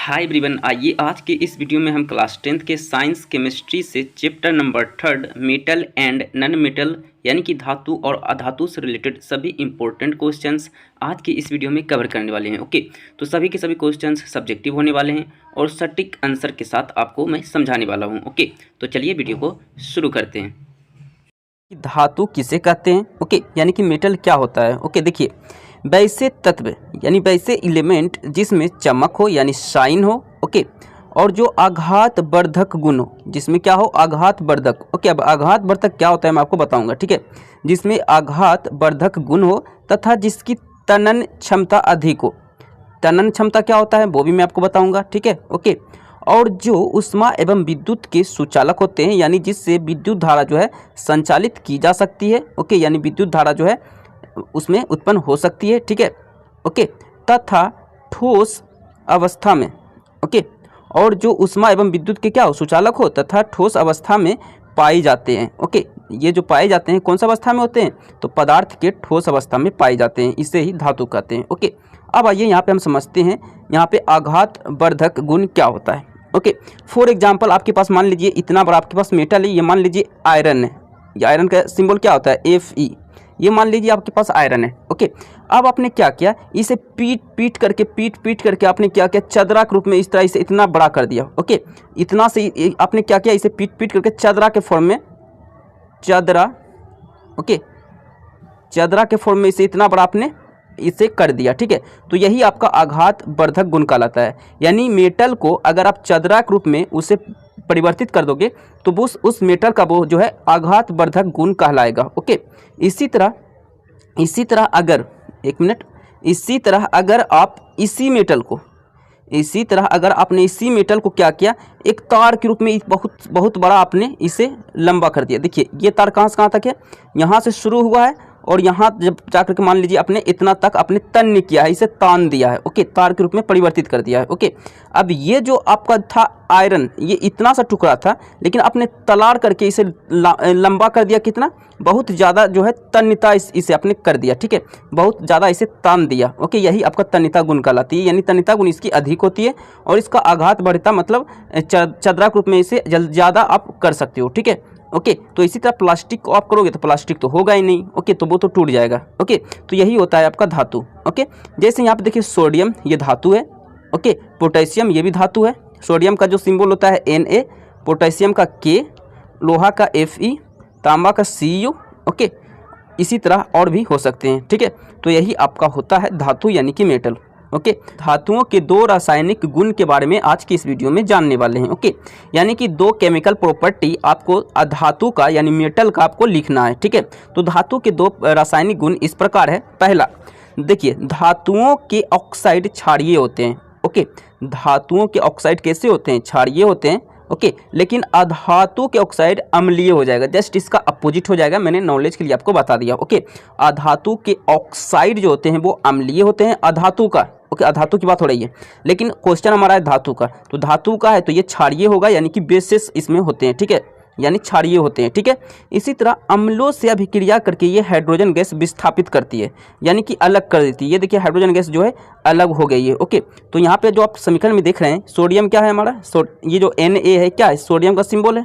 Hi everyone, आइए आज के इस वीडियो में हम क्लास 10th के साइंस केमिस्ट्री से chapter number 3 metal and non metal यानी कि धातु और अधातु से रिलेटेड सभी इंपॉर्टेंट क्वेश्चंस आज के इस वीडियो में कवर करने वाले हैं। ओके, तो सभी के सभी क्वेश्चंस सब्जेक्टिव होने वाले हैं और सटीक आंसर के साथ आपको मैं समझाने वाला हूँ। ओके, तो चलिए वीडियो को शुरू करते हैं। धातु किसे कहते हैं? ओके, यानी कि मेटल क्या होता है? ओके, देखिए, वैसे तत्व यानी वैसे एलिमेंट जिसमें चमक हो यानी शाइन हो, ओके, और जो आघात वर्धक गुण हो, जिसमें क्या हो? आघात वर्धक। ओके, अब आघात वर्धक क्या होता है मैं आपको बताऊंगा, ठीक है। जिसमें आघात वर्धक गुण हो तथा जिसकी तनन क्षमता अधिक हो। तनन क्षमता क्या होता है वो भी मैं आपको बताऊंगा, ठीक है। ओके, और जो ऊष्मा एवं विद्युत के सुचालक होते हैं, यानी जिससे विद्युत धारा जो है संचालित की जा सकती है। ओके, यानी विद्युत धारा जो है उसमें उत्पन्न हो सकती है, ठीक है। ओके, तथा ठोस अवस्था में, ओके, और जो ऊष्मा एवं विद्युत के क्या हो? सुचालक हो तथा ठोस अवस्था में पाए जाते हैं। ओके, ये जो पाए जाते हैं कौन सा अवस्था में होते हैं? तो पदार्थ के ठोस अवस्था में पाए जाते हैं, इसे ही धातु कहते हैं। ओके, अब आइए यहाँ पे हम समझते हैं यहाँ पे आघात वर्धक गुण क्या होता है। ओके, फॉर एग्जाम्पल आपके पास मान लीजिए इतना बड़ा आपके पास मेटल है, ये मान लीजिए आयरन है। ये आयरन का सिंबल क्या होता है? Fe। ये मान लीजिए आपके पास आयरन है। ओके, अब आपने क्या किया? इसे पीट करके आपने क्या किया? चदरा के रूप में इस तरह से इतना बड़ा कर दिया। ओके, इतना से आपने क्या किया? इसे पीट करके चदरा के फॉर्म में, चदरा, ओके, चदरा के फॉर्म में इसे इतना बड़ा आपने इसे कर दिया, ठीक है। तो यही आपका आघात वर्धक गुण कहलाता है। यानी मेटल को अगर आप चदरा के रूप में उसे परिवर्तित कर दोगे तो वो उस मेटल का वो जो है आघात वर्धक गुण कहलाएगा। ओके, इसी तरह अगर एक मिनट, इसी तरह अगर आप इसी मेटल को क्या किया? एक तार के रूप में बहुत बड़ा आपने इसे लंबा कर दिया। देखिए, ये तार कहाँ से कहाँ तक है? यहाँ से शुरू हुआ है और यहाँ जब जाकर के मान लीजिए आपने इतना तक आपने तन्य किया है, इसे तान दिया है। ओके, तार के रूप में परिवर्तित कर दिया है। ओके, अब ये जो आपका था आयरन, ये इतना सा टुकड़ा था, लेकिन आपने तलाड़ करके इसे लंबा कर दिया। कितना? बहुत ज़्यादा जो है तन्यता इसे आपने कर दिया, ठीक है, बहुत ज़्यादा इसे तान दिया। ओके, यही आपका तन्यता गुण कहलाती है। यानी तन्यता गुण इसकी अधिक होती है और इसका आघात बढ़ता, मतलब चदरा के रूप में इसे ज़्यादा आप कर सकते हो, ठीक है। ओके, तो इसी तरह प्लास्टिक को आप करोगे तो प्लास्टिक तो होगा ही नहीं। ओके, तो वो तो टूट जाएगा। ओके, तो यही होता है आपका धातु। ओके, जैसे यहाँ पे देखिए सोडियम, ये धातु है। ओके, पोटेशियम ये भी धातु है। सोडियम का जो सिंबल होता है Na, पोटेशियम का K, लोहा का Fe, तांबा का Cu। ओके, इसी तरह और भी हो सकते हैं, ठीक है। तो यही आपका होता है धातु यानी कि मेटल। ओके, धातुओं के दो रासायनिक गुण के बारे में आज की इस वीडियो में जानने वाले हैं। ओके, यानी कि दो केमिकल प्रॉपर्टी आपको धातु का यानी मेटल का आपको लिखना है, ठीक है। तो धातु के दो रासायनिक गुण इस प्रकार है। पहला, देखिए, धातुओं के ऑक्साइड क्षारीय होते हैं। ओके, धातुओं के ऑक्साइड कैसे होते हैं? क्षारीय होते हैं। ओके, लेकिन अधातु के ऑक्साइड अम्लीय हो जाएगा, जस्ट इसका अपोजिट हो जाएगा। मैंने नॉलेज के लिए आपको बता दिया। ओके, अधातु के ऑक्साइड जो होते हैं वो अम्लीय होते हैं। अधातु का, ओके, अधातु की बात हो रही है, लेकिन क्वेश्चन हमारा है धातु का, तो धातु का है तो ये क्षारीय होगा, यानी कि बेसिस इसमें होते हैं, ठीक है, यानी क्षारीय होते हैं, ठीक है। इसी तरह अम्लों से अभिक्रिया करके ये हाइड्रोजन गैस विस्थापित करती है, यानी कि अलग कर देती है। ये देखिए हाइड्रोजन गैस जो है अलग हो गई है। ओके, तो यहाँ पे जो आप समीकरण में देख रहे हैं, सोडियम क्या है हमारा? ये जो Na है क्या है? सोडियम का सिंबल है।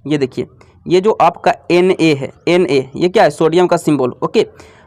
ये देखिए, ये जो आपका Na है, Na ये क्या है? सोडियम का सिंबल। ओके,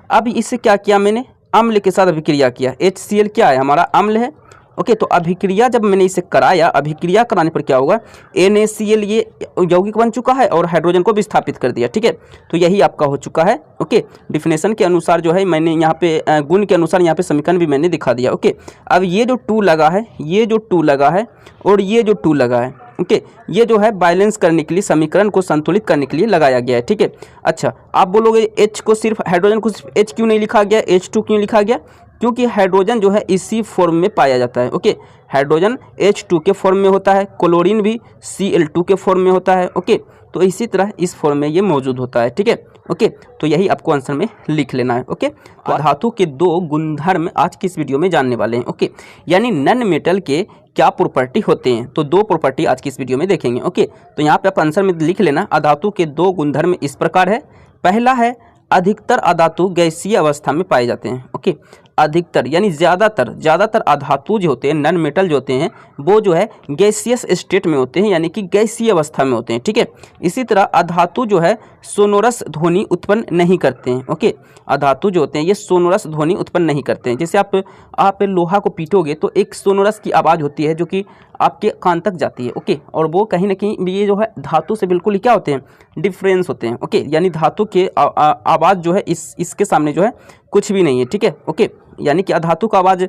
अब इसे क्या किया मैंने? अम्ल के साथ अभिक्रिया किया। HCl क्या है? हमारा अम्ल है। ओके, तो अभिक्रिया जब मैंने इसे कराया, अभिक्रिया कराने पर क्या होगा? NaCl ये यौगिक बन चुका है और हाइड्रोजन को विस्थापित कर दिया, ठीक है। तो यही आपका हो चुका है। ओके, डिफिनेशन के अनुसार जो है मैंने यहाँ पे गुण के अनुसार यहाँ पे समीकरण भी मैंने दिखा दिया। ओके, अब ये जो 2 लगा है, ये जो 2 लगा है और ये जो 2 लगा है, ओके, ये जो है बैलेंस करने के लिए, समीकरण को संतुलित करने के लिए लगाया गया है, ठीक है। अच्छा, आप बोलोगे H को सिर्फ, हाइड्रोजन को सिर्फ H क्यों नहीं लिखा गया? H2 क्यों लिखा गया? क्योंकि हाइड्रोजन जो है इसी फॉर्म में पाया जाता है। ओके, हाइड्रोजन H2 के फॉर्म में होता है, क्लोरीन भी Cl2 के फॉर्म में होता है। ओके, तो इसी तरह इस फॉर्म में ये मौजूद होता है, ठीक है। ओके, तो यही आपको आंसर में लिख लेना है। ओके, तो धातु के दो गुणधर्म आज की इस वीडियो में जानने वाले हैं। ओके, यानी नॉन मेटल के क्या प्रॉपर्टी होते हैं, तो दो प्रॉपर्टी आज की इस वीडियो में देखेंगे। ओके, तो यहाँ पे आप आंसर में लिख लेना, अधातु के दो गुणधर्म इस प्रकार है। पहला है, अधिकतर अधातु गैसीय अवस्था में पाए जाते हैं। ओके, अधिकतर यानी ज़्यादातर अधातु जो होते हैं, नॉन मेटल जो होते हैं, वो जो है गैसियस स्टेट में होते हैं, यानी कि गैसीय अवस्था में होते हैं। ठीक है, इसी तरह अधातु जो है सोनोरस ध्वनि उत्पन्न नहीं करते हैं। ओके, अधातु जो होते हैं ये सोनोरस ध्वनि उत्पन्न नहीं करते हैं। जैसे आप लोहा को पीटोगे तो एक सोनोरस की आवाज़ होती है जो कि आपके कान तक जाती है। ओके, और वो कहीं ना कहीं ये जो है धातु से बिल्कुल ही क्या होते हैं, डिफरेंस होते हैं। ओके, यानी धातु के आवाज़ जो है इसके सामने जो है कुछ भी नहीं है। ठीक है, ओके, यानी कि अधातु का आवाज़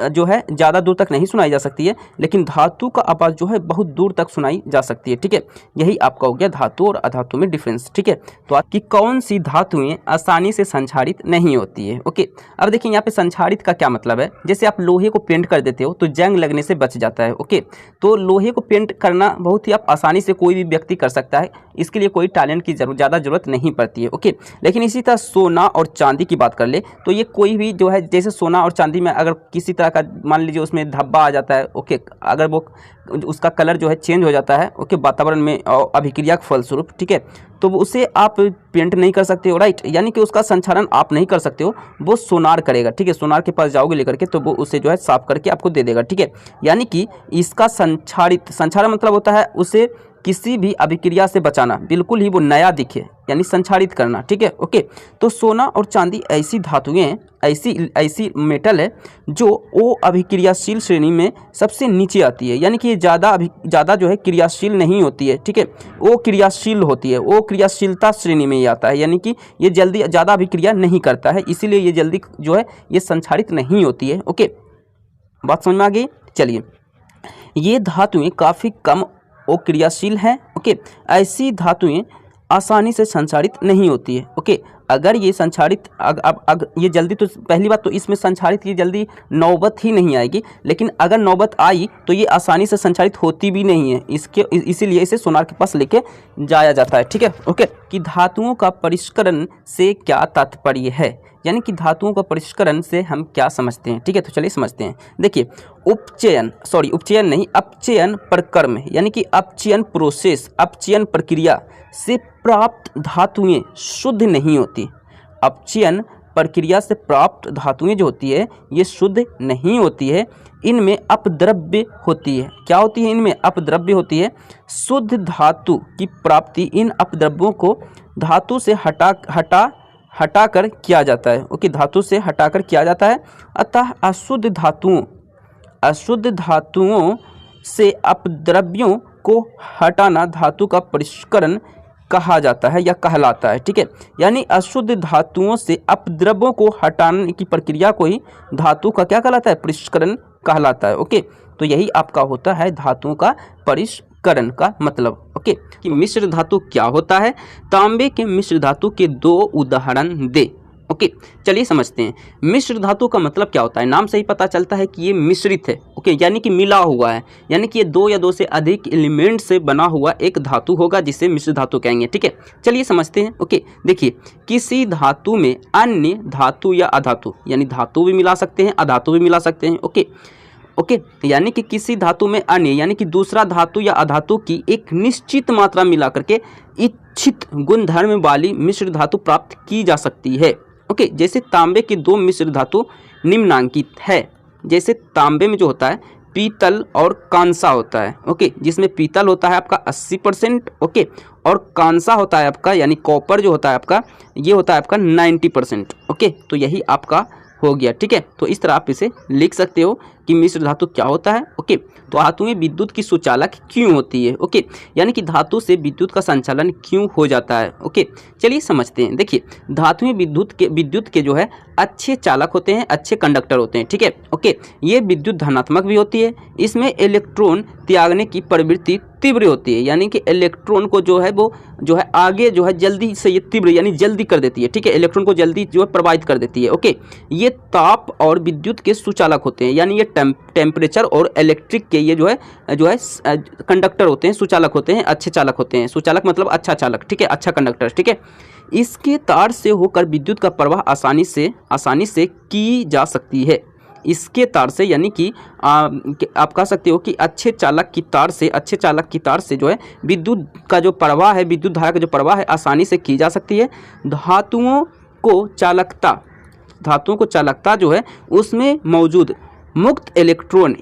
जो है ज़्यादा दूर तक नहीं सुनाई जा सकती है, लेकिन धातु का आवाज़ जो है बहुत दूर तक सुनाई जा सकती है। ठीक है, यही आपका हो गया धातु और अधातु में डिफरेंस। ठीक है, तो आपकी कौन सी धातुएं आसानी से संक्षारित नहीं होती है। ओके, अब देखिए यहाँ पे संक्षारित का क्या मतलब है। जैसे आप लोहे को पेंट कर देते हो तो जंग लगने से बच जाता है। ओके, तो लोहे को पेंट करना बहुत ही आप आसानी से कोई भी व्यक्ति कर सकता है, इसके लिए कोई टैलेंट की ज़्यादा ज़रूरत नहीं पड़ती है। ओके, लेकिन इसी तरह सोना और चांदी की बात कर ले तो ये कोई भी जो है, जैसे सोना और चांदी में अगर किसी तरह का मान लीजिए उसमें धब्बा आ जाता है, ओके, अगर वो उसका कलर जो है चेंज हो जाता है, ओके, वातावरण में अभिक्रिया के फलस्वरूप, ठीक है, तो उसे आप पेंट नहीं कर सकते हो, राइट, यानी कि उसका संक्षारण आप नहीं कर सकते हो, वो सोनार करेगा। ठीक है, सोनार के पास जाओगे लेकर के तो वो उसे जो है साफ करके आपको दे देगा। ठीक है, यानी कि इसका संक्षारण मतलब होता है उसे किसी भी अभिक्रिया से बचाना, बिल्कुल ही वो नया दिखे, यानी संक्षारित करना। ठीक है, ओके, तो सोना और चांदी ऐसी धातुएं, ऐसी मेटल है जो ओ अभिक्रियाशील श्रेणी में सबसे नीचे आती है, यानी कि ये ज़्यादा जो है क्रियाशील नहीं होती है। ठीक है, वो क्रियाशील होती है, वो क्रियाशीलता श्रेणी में ही आता है, यानी कि ये जल्दी ज़्यादा अभिक्रिया नहीं करता है, इसीलिए ये जल्दी जो है ये संक्षारित नहीं होती है। ओके, बात समझ में आ गई। चलिए, ये धातुएं काफ़ी कम वो क्रियाशील हैं। ओके, ऐसी धातुएं आसानी से संक्षारित नहीं होती है। ओके, अगर ये संक्षारित ये जल्दी, तो पहली बात तो इसमें संक्षारित की जल्दी नौबत ही नहीं आएगी, लेकिन अगर नौबत आई तो ये आसानी से संक्षारित होती भी नहीं है, इसीलिए इसे सोनार के पास लेके जाया जाता है। ठीक है, ओके, कि धातुओं का परिष्करण से क्या तात्पर्य है, यानी कि धातुओं का परिष्करण से हम क्या समझते हैं। ठीक है, तो चलिए समझते हैं। देखिए, अपचयन प्रक्रम, यानी कि अपचयन प्रोसेस, अपचयन प्रक्रिया से प्राप्त धातुएं शुद्ध नहीं होती। अपचयन प्रक्रिया से प्राप्त धातुएं जो होती है ये शुद्ध नहीं होती है, इनमें अपद्रव्य होती है। क्या होती है? इनमें अपद्रव्य होती है। शुद्ध धातु की प्राप्ति इन अपद्रव्यों को धातु से हटाकर किया जाता है। ओके, धातु से हटाकर किया जाता है। अतः अशुद्ध धातुओं से अपद्रव्यों को हटाना धातु का परिष्करण कहा जाता है या कहलाता है। ठीक है, यानी अशुद्ध धातुओं से अपद्रव्यों को हटाने की प्रक्रिया को ही धातु का क्या कहलाता है? परिष्करण कहलाता है। ओके, तो यही आपका होता है धातुओं का परिष्करण का मतलब। ओके, कि मिश्र धातु क्या होता है? तांबे के मिश्र धातु के 2 उदाहरण दे। ओके, चलिए समझते हैं। मिश्र धातु का मतलब क्या होता है? नाम से ही पता चलता है कि ये मिश्रित है। ओके, यानी कि मिला हुआ है, यानी कि ये 2 या 2 से अधिक एलिमेंट से बना हुआ एक धातु होगा जिसे मिश्र धातु कहेंगे। ठीक है, चलिए समझते हैं। ओके, देखिए, किसी धातु में अन्य धातु या अधातु, यानी धातु भी मिला सकते हैं, अधातु भी मिला सकते हैं। ओके, यानी कि किसी धातु में अन्य यानी कि दूसरा धातु या अधातु की एक निश्चित मात्रा मिला करके इच्छित गुणधर्म वाली मिश्र धातु प्राप्त की जा सकती है। ओके, जैसे तांबे की 2 मिश्र धातु निम्नांकित है। जैसे तांबे में जो होता है पीतल और कांसा होता है। ओके, जिसमें पीतल होता है आपका 80%, ओके, और कांसा होता है आपका यानी कॉपर जो होता है आपका, ये होता है आपका 90%। ओके, तो यही आपका हो गया। ठीक है, तो इस तरह आप इसे लिख सकते हो कि मिश्र धातु क्या होता है। ओके, तो धातुएं विद्युत की सुचालक क्यों होती है? ओके, यानी कि धातु से विद्युत का संचालन क्यों हो जाता है। ओके, चलिए समझते हैं। देखिए, धातुएं विद्युत के जो है अच्छे चालक होते हैं, अच्छे कंडक्टर होते हैं। ठीक है, ओके, ये विद्युत धनात्मक भी होती है। इसमें इलेक्ट्रॉन त्यागने की प्रवृत्ति तीव्र होती है, यानी कि इलेक्ट्रॉन को जो है वो जो है आगे जो है जल्दी से ये तीव्र यानी जल्दी कर देती है। ठीक है, इलेक्ट्रॉन को जल्दी जो है प्रवाहित कर देती है। ओके, ये ताप और विद्युत के सुचालक होते हैं, यानी ये टेम्परेचर और इलेक्ट्रिक के ये जो है कंडक्टर होते हैं, सुचालक होते हैं, अच्छे चालक होते हैं। सुचालक मतलब अच्छा चालक। ठीक है, अच्छा कंडक्टर। ठीक है, इसके तार से होकर विद्युत का प्रवाह आसानी से की जा सकती है। इसके तार से यानी कि आप कह सकते हो कि अच्छे चालक की तार से जो है विद्युत का जो प्रवाह है, विद्युत धारा का जो प्रवाह है आसानी से की जा सकती है। धातुओं को चालकता धातुओं को चालकता जो है उसमें मौजूद मुक्त इलेक्ट्रॉन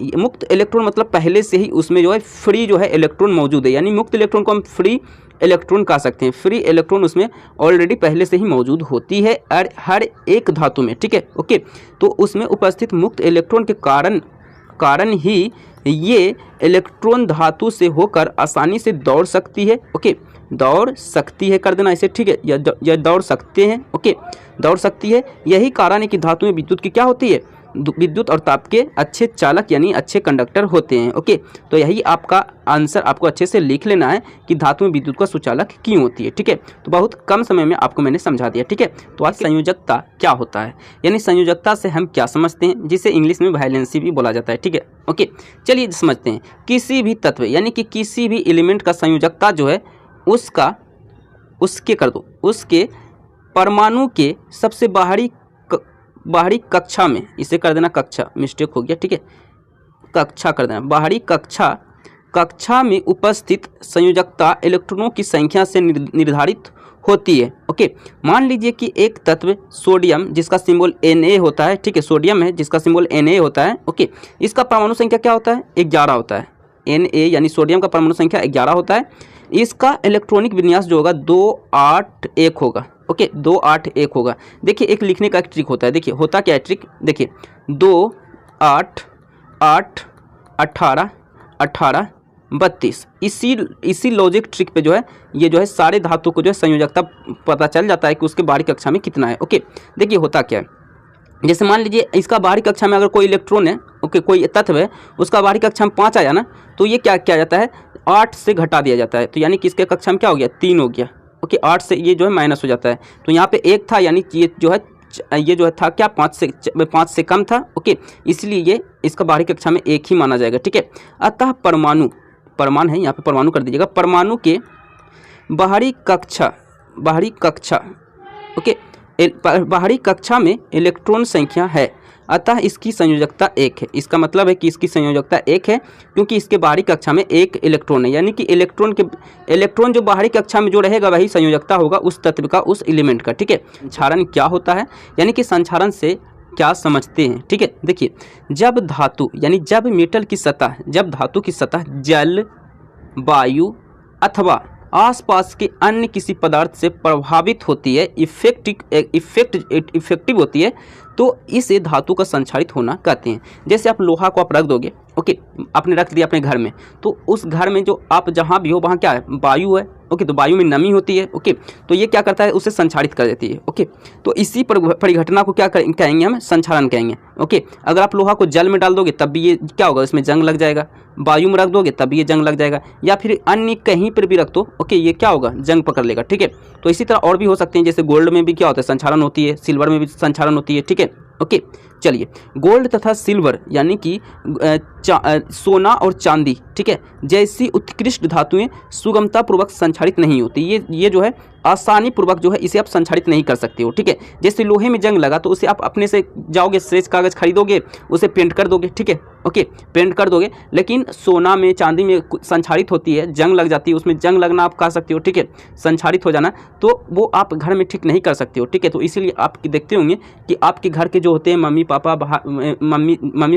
मतलब पहले से ही उसमें जो है फ्री जो है इलेक्ट्रॉन मौजूद है, यानी मुक्त इलेक्ट्रॉन को हम फ्री इलेक्ट्रॉन कह सकते हैं। फ्री इलेक्ट्रॉन उसमें ऑलरेडी पहले से ही मौजूद होती है हर एक धातु में, ठीक है, ओके। तो उसमें उपस्थित मुक्त इलेक्ट्रॉन के कारण ही ये इलेक्ट्रॉन धातु से होकर आसानी से दौड़ सकती है, ओके, दौड़ सकती है कर देना इसे, ठीक है, या दौड़ सकते हैं, ओके, दौड़ सकती है। यही कारण है कि धातु में विद्युत की क्या होती है, विद्युत और ताप के अच्छे चालक यानी अच्छे कंडक्टर होते हैं, ओके। तो यही आपका आंसर आपको अच्छे से लिख लेना है कि धातु में विद्युत का सुचालक क्यों होती है, ठीक है। तो बहुत कम समय में आपको मैंने समझा दिया, ठीक है। तो आज संयोजकता क्या होता है, यानी संयोजकता से हम क्या समझते हैं, जिसे इंग्लिश में वैलेंसी भी बोला जाता है, ठीक है, ओके। चलिए समझते हैं। किसी भी तत्व यानी कि किसी भी एलिमेंट का संयोजकता जो है उसके परमाणु के सबसे बाहरी कक्षा में, इसे कर देना कक्षा, मिस्टेक हो गया, ठीक है, कक्षा कर देना, बाहरी कक्षा में उपस्थित संयोजकता इलेक्ट्रॉनों की संख्या से निर्धारित होती है, ओके। मान लीजिए कि एक तत्व सोडियम जिसका सिंबल Na होता है, ठीक है, सोडियम है जिसका सिंबल Na होता है, ओके। इसका परमाणु संख्या क्या होता है, 11 होता है। Na यानी सोडियम का परमाणु संख्या 11 होता है। इसका इलेक्ट्रॉनिक विन्यास जो होगा 281 होगा, ओके, 281 होगा। देखिए एक लिखने का एक ट्रिक होता है, देखिए होता क्या है ट्रिक, देखिए 2 8 8 18 18 32, इसी लॉजिक ट्रिक पे जो है ये जो है सारे धातु को जो है संयोजकता पता चल जाता है कि उसके बाहरी कक्षा में कितना है, ओके। देखिए होता क्या है, जैसे मान लीजिए इसका बाहरी कक्षा में अगर कोई इलेक्ट्रॉन है, ओके, कोई तत्व है, उसका बाहरी कक्षा में 5 आया ना, तो ये क्या किया जाता है, 8 से घटा दिया जाता है। तो यानी कि इसके कक्षा में क्या हो गया, 3 हो गया, ओके। 8 से ये जो है माइनस हो जाता है, तो यहाँ पे 1 था, यानी ये जो है था क्या 5 से कम था, ओके, इसलिए ये इसका बाहरी कक्षा में 1 ही माना जाएगा, ठीक है। अतः परमाणु है, यहाँ पे परमाणु कर दीजिएगा, परमाणु के बाहरी कक्षा, ओके, बाहरी कक्षा में इलेक्ट्रॉन संख्या है, अतः इसकी संयोजकता 1 है। इसका मतलब है कि इसकी संयोजकता 1 है क्योंकि इसके बाहरी कक्षा में 1 इलेक्ट्रॉन है, यानी कि इलेक्ट्रॉन जो बाहरी कक्षा में जो रहेगा वही संयोजकता होगा उस तत्व का, उस एलिमेंट का, ठीक है। संचारण क्या होता है, यानी कि संचारण से क्या समझते हैं, ठीक है। देखिए जब धातु की सतह जल, वायु अथवा आसपास के अन्य किसी पदार्थ से प्रभावित होती है, इफेक्टिव होती है, तो इसे धातु का संचारित होना कहते हैं। जैसे आप लोहा को आप रख दोगे, ओके, आपने रख दिया अपने घर में, तो उस घर में जो आप जहाँ भी हो वहाँ क्या है, वायु है, ओके, तो वायु में नमी होती है, ओके, तो ये क्या करता है, उसे संचारित कर देती है, ओके। तो इसी परिघटना को क्या कहेंगे हम, संचारण कहेंगे, ओके। अगर आप लोहा को जल में डाल दोगे तब भी ये क्या होगा, इसमें जंग लग जाएगा, वायु में रख दोगे तब भी ये जंग लग जाएगा, या फिर अन्य कहीं पर भी रख दो, ओके, ये क्या होगा, जंग पकड़ लेगा, ठीक है। तो इसी तरह और भी हो सकते हैं, जैसे गोल्ड में भी क्या होता है, संचारण होती है, सिल्वर में भी संचारण होती है, ठीक है, ओके। चलिए गोल्ड तथा सिल्वर यानी कि सोना और चांदी, ठीक है, जैसी उत्कृष्ट धातुएं सुगमता पूर्वक संचारित नहीं होती, ये जो है आसानी पूर्वक जो है इसे आप संचारित नहीं कर सकते हो, ठीक है। जैसे लोहे में जंग लगा तो उसे आप अपने से जाओगे, श्रेष्ठ कागज़ खरीदोगे, उसे पेंट कर दोगे, ठीक है, ओके, पेंट कर दोगे। लेकिन सोना में, चांदी में संचारित होती है, जंग लग जाती है, उसमें जंग लगना आप कह सकते हो, ठीक है, संचारित हो जाना, तो वो आप घर में ठीक नहीं कर सकते हो, ठीक है। तो इसीलिए आप देखते होंगे कि आपके घर के जो होते हैं मम्मी